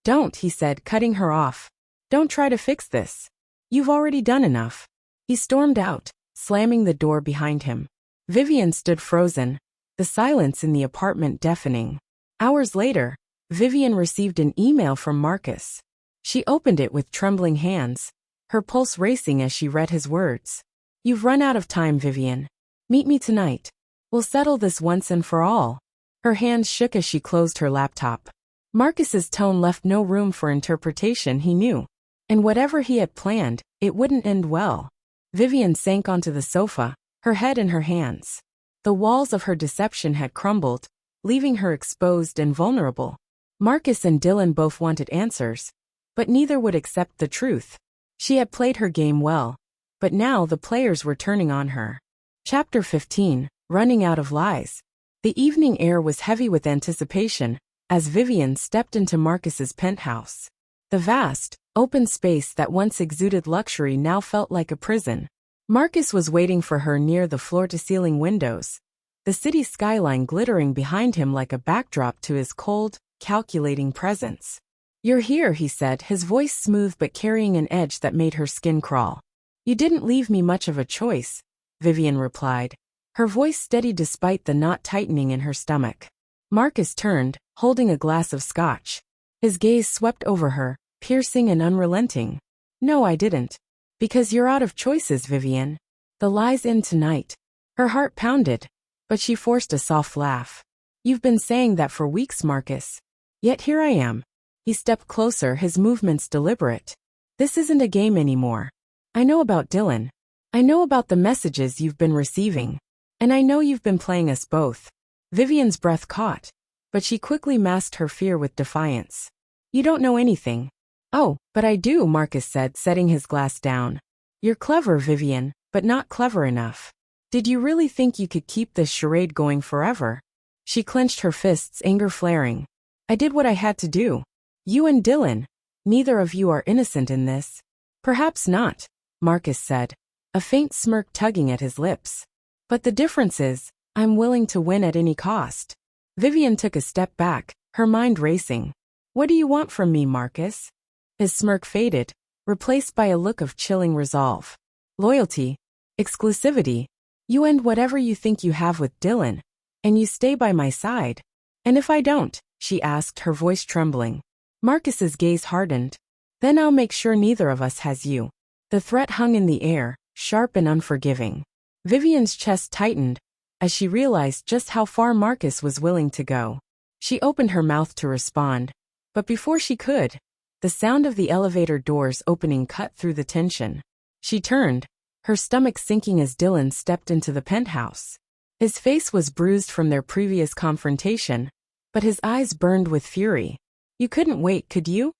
Don't, he said, cutting her off. Don't try to fix this. You've already done enough. He stormed out, slamming the door behind him. Vivienne stood frozen, the silence in the apartment deafening. Hours later, Vivienne received an email from Marcus. She opened it with trembling hands, her pulse racing as she read his words. You've run out of time, Vivienne. Meet me tonight. We'll settle this once and for all. Her hands shook as she closed her laptop. Marcus's tone left no room for interpretation, he knew. And whatever he had planned, it wouldn't end well. Vivienne sank onto the sofa, her head in her hands. The walls of her deception had crumbled, leaving her exposed and vulnerable. Marcus and Dylan both wanted answers, but neither would accept the truth. She had played her game well, but now the players were turning on her. Chapter 15, Running Out of Lies. The evening air was heavy with anticipation as Vivienne stepped into Marcus's penthouse. The vast, open space that once exuded luxury now felt like a prison. Marcus was waiting for her near the floor-to-ceiling windows, the city skyline glittering behind him like a backdrop to his cold, calculating presence. You're here, he said, his voice smooth but carrying an edge that made her skin crawl. You didn't leave me much of a choice, Vivienne replied, her voice steady despite the knot tightening in her stomach. Marcus turned, holding a glass of scotch. His gaze swept over her, piercing and unrelenting. No, I didn't. Because you're out of choices, Vivienne. The lie's in tonight. Her heart pounded, but she forced a soft laugh. You've been saying that for weeks, Marcus. Yet here I am. He stepped closer, his movements deliberate. This isn't a game anymore. I know about Dylan. I know about the messages you've been receiving. And I know you've been playing us both. Vivienne's breath caught, but she quickly masked her fear with defiance. You don't know anything. Oh, but I do, Marcus said, setting his glass down. You're clever, Vivienne, but not clever enough. Did you really think you could keep this charade going forever? She clenched her fists, anger flaring. I did what I had to do. You and Dylan. Neither of you are innocent in this. Perhaps not, Marcus said, a faint smirk tugging at his lips. But the difference is, I'm willing to win at any cost. Vivienne took a step back, her mind racing. What do you want from me, Marcus? His smirk faded, replaced by a look of chilling resolve. Loyalty. Exclusivity. You end whatever you think you have with Dylan, and you stay by my side. And if I don't, she asked, her voice trembling. Marcus's gaze hardened. Then I'll make sure neither of us has you. The threat hung in the air, sharp and unforgiving. Vivienne's chest tightened as she realized just how far Marcus was willing to go. She opened her mouth to respond, but before she could, the sound of the elevator doors opening cut through the tension. She turned, her stomach sinking as Dylan stepped into the penthouse. His face was bruised from their previous confrontation, but his eyes burned with fury. You couldn't wait, could you?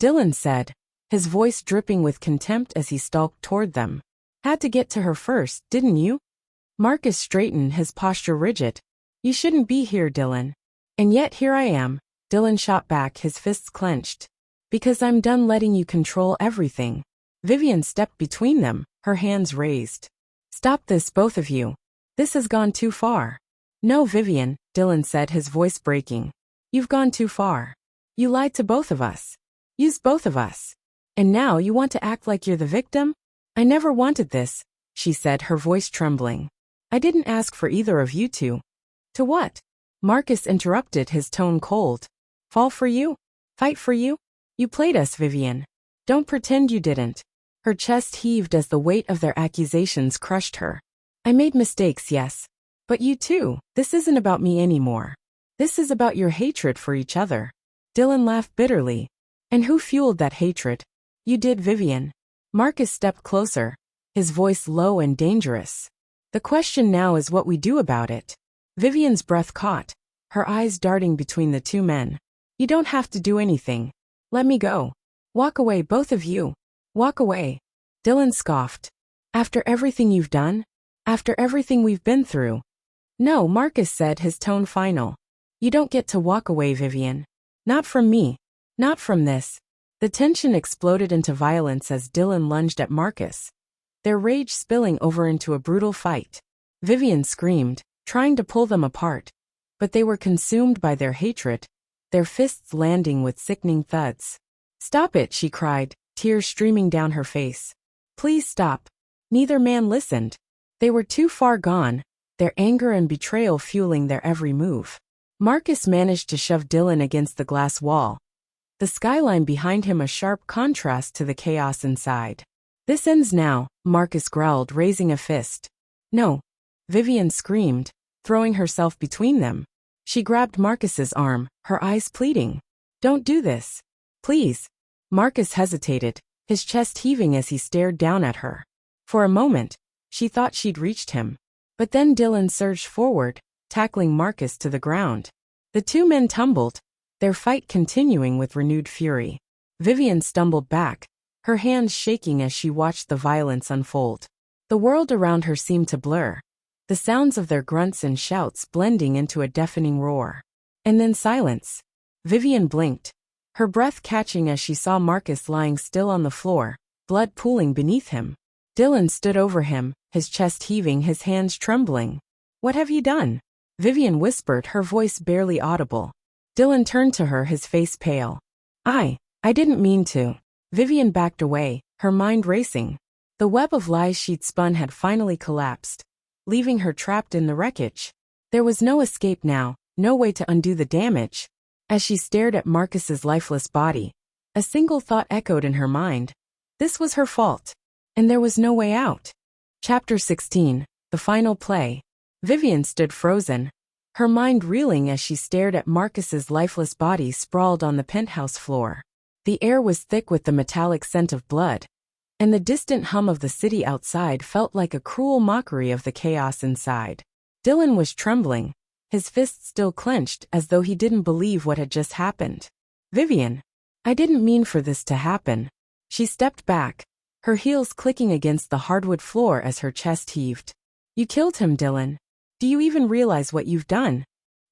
Dylan said, his voice dripping with contempt as he stalked toward them. Had to get to her first, didn't you? Marcus straightened, his posture rigid. You shouldn't be here, Dylan. And yet here I am, Dylan shot back, his fists clenched. Because I'm done letting you control everything. Vivienne stepped between them, her hands raised. Stop this, both of you. This has gone too far. No, Vivienne, Dylan said, his voice breaking. You've gone too far. You lied to both of us. Used both of us. And now you want to act like you're the victim? I never wanted this, she said, her voice trembling. I didn't ask for either of you to. To what? Marcus interrupted, his tone cold. Fall for you? Fight for you? You played us, Vivienne. Don't pretend you didn't. Her chest heaved as the weight of their accusations crushed her. I made mistakes, yes. But you too. This isn't about me anymore. This is about your hatred for each other. Dylan laughed bitterly. And who fueled that hatred? You did, Vivienne. Marcus stepped closer, his voice low and dangerous. The question now is what we do about it. Vivienne's breath caught, her eyes darting between the two men. You don't have to do anything. Let me go. Walk away, both of you. Walk away. Dylan scoffed. After everything you've done? After everything we've been through? No, Marcus said, his tone final. You don't get to walk away, Vivienne. Not from me. Not from this. The tension exploded into violence as Dylan lunged at Marcus, their rage spilling over into a brutal fight. Vivienne screamed, trying to pull them apart, but they were consumed by their hatred, their fists landing with sickening thuds. Stop it, she cried, tears streaming down her face. Please stop. Neither man listened. They were too far gone, their anger and betrayal fueling their every move. Marcus managed to shove Dylan against the glass wall, the skyline behind him a sharp contrast to the chaos inside. This ends now, Marcus growled, raising a fist. No. Vivienne screamed, throwing herself between them. She grabbed Marcus's arm, her eyes pleading. Don't do this. Please. Marcus hesitated, his chest heaving as he stared down at her. For a moment, she thought she'd reached him. But then Dylan surged forward, tackling Marcus to the ground. The two men tumbled, their fight continuing with renewed fury. Vivienne stumbled back, her hands shaking as she watched the violence unfold. The world around her seemed to blur, the sounds of their grunts and shouts blending into a deafening roar. And then silence. Vivienne blinked, her breath catching as she saw Marcus lying still on the floor, blood pooling beneath him. Dylan stood over him, his chest heaving, his hands trembling. What have you done? Vivienne whispered, her voice barely audible. Dylan turned to her, his face pale. I didn't mean to. Vivienne backed away, her mind racing. The web of lies she'd spun had finally collapsed, leaving her trapped in the wreckage. There was no escape now, no way to undo the damage. As she stared at Marcus's lifeless body, a single thought echoed in her mind. This was her fault, and there was no way out. Chapter 16, The Final Play. Vivienne stood frozen, her mind reeling as she stared at Marcus's lifeless body sprawled on the penthouse floor. The air was thick with the metallic scent of blood, and the distant hum of the city outside felt like a cruel mockery of the chaos inside. Dylan was trembling, his fists still clenched as though he didn't believe what had just happened. Vivienne, I didn't mean for this to happen. She stepped back, her heels clicking against the hardwood floor as her chest heaved. You killed him, Dylan. Do you even realize what you've done?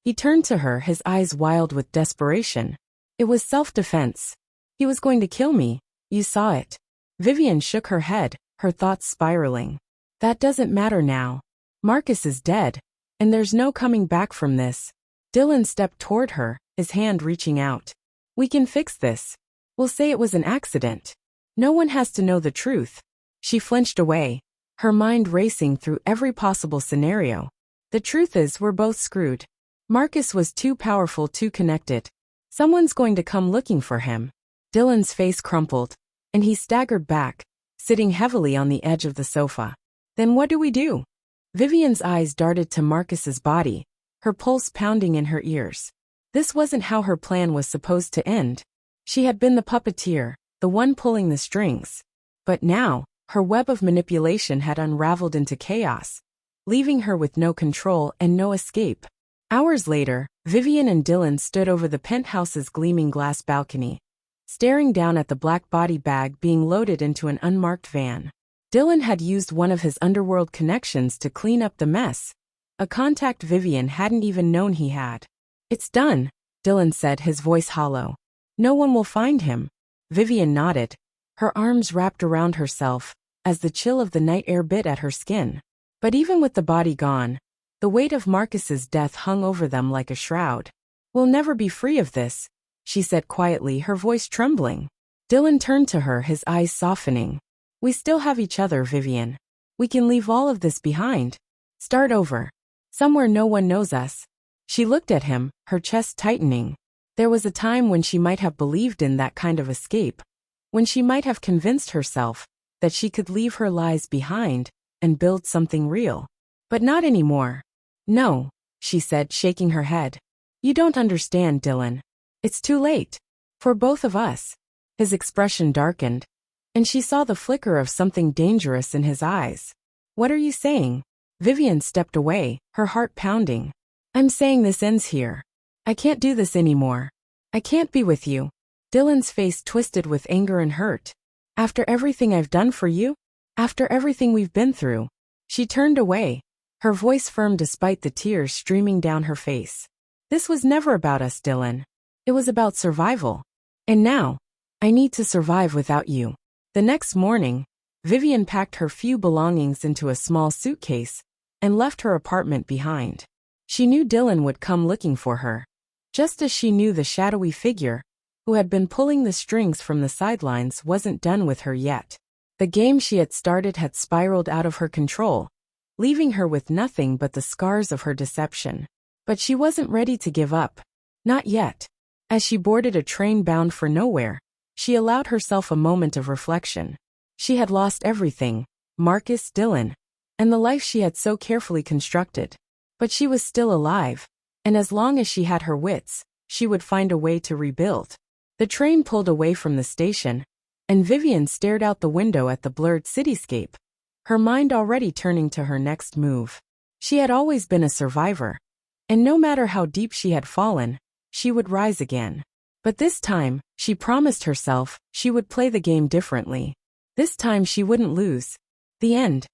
He turned to her, his eyes wild with desperation. It was self-defense. He was going to kill me. You saw it. Vivienne shook her head, her thoughts spiraling. That doesn't matter now. Marcus is dead, and there's no coming back from this. Dylan stepped toward her, his hand reaching out. We can fix this. We'll say it was an accident. No one has to know the truth. She flinched away, her mind racing through every possible scenario. The truth is, we're both screwed. Marcus was too powerful, too connected. Someone's going to come looking for him. Dylan's face crumpled, and he staggered back, sitting heavily on the edge of the sofa. Then what do we do? Vivienne's eyes darted to Marcus's body, her pulse pounding in her ears. This wasn't how her plan was supposed to end. She had been the puppeteer, the one pulling the strings. But now, her web of manipulation had unraveled into chaos, leaving her with no control and no escape. Hours later, Vivienne and Dylan stood over the penthouse's gleaming glass balcony, staring down at the black body bag being loaded into an unmarked van. Dylan had used one of his underworld connections to clean up the mess, a contact Vivienne hadn't even known he had. It's done, Dylan said, his voice hollow. No one will find him. Vivienne nodded, her arms wrapped around herself, as the chill of the night air bit at her skin. But even with the body gone, the weight of Marcus's death hung over them like a shroud. We'll never be free of this, she said quietly, her voice trembling. Dylan turned to her, his eyes softening. We still have each other, Vivienne. We can leave all of this behind. Start over. Somewhere no one knows us. She looked at him, her chest tightening. There was a time when she might have believed in that kind of escape, when she might have convinced herself that she could leave her lies behind and build something real. But not anymore. No, she said, shaking her head. You don't understand, Dylan. It's too late. For both of us. His expression darkened, and she saw the flicker of something dangerous in his eyes. What are you saying? Vivienne stepped away, her heart pounding. I'm saying this ends here. I can't do this anymore. I can't be with you. Dylan's face twisted with anger and hurt. After everything I've done for you? After everything we've been through? She turned away, her voice firm despite the tears streaming down her face. This was never about us, Dylan. It was about survival. And now, I need to survive without you. The next morning, Vivienne packed her few belongings into a small suitcase and left her apartment behind. She knew Dylan would come looking for her, just as she knew the shadowy figure who had been pulling the strings from the sidelines wasn't done with her yet. The game she had started had spiraled out of her control, leaving her with nothing but the scars of her deception. But she wasn't ready to give up. Not yet. As she boarded a train bound for nowhere, she allowed herself a moment of reflection. She had lost everything, Marcus, Dylan, and the life she had so carefully constructed. But she was still alive, and as long as she had her wits, she would find a way to rebuild. The train pulled away from the station, and Vivienne stared out the window at the blurred cityscape, her mind already turning to her next move. She had always been a survivor, and no matter how deep she had fallen, she would rise again. But this time, she promised herself, she would play the game differently. This time she wouldn't lose. The end.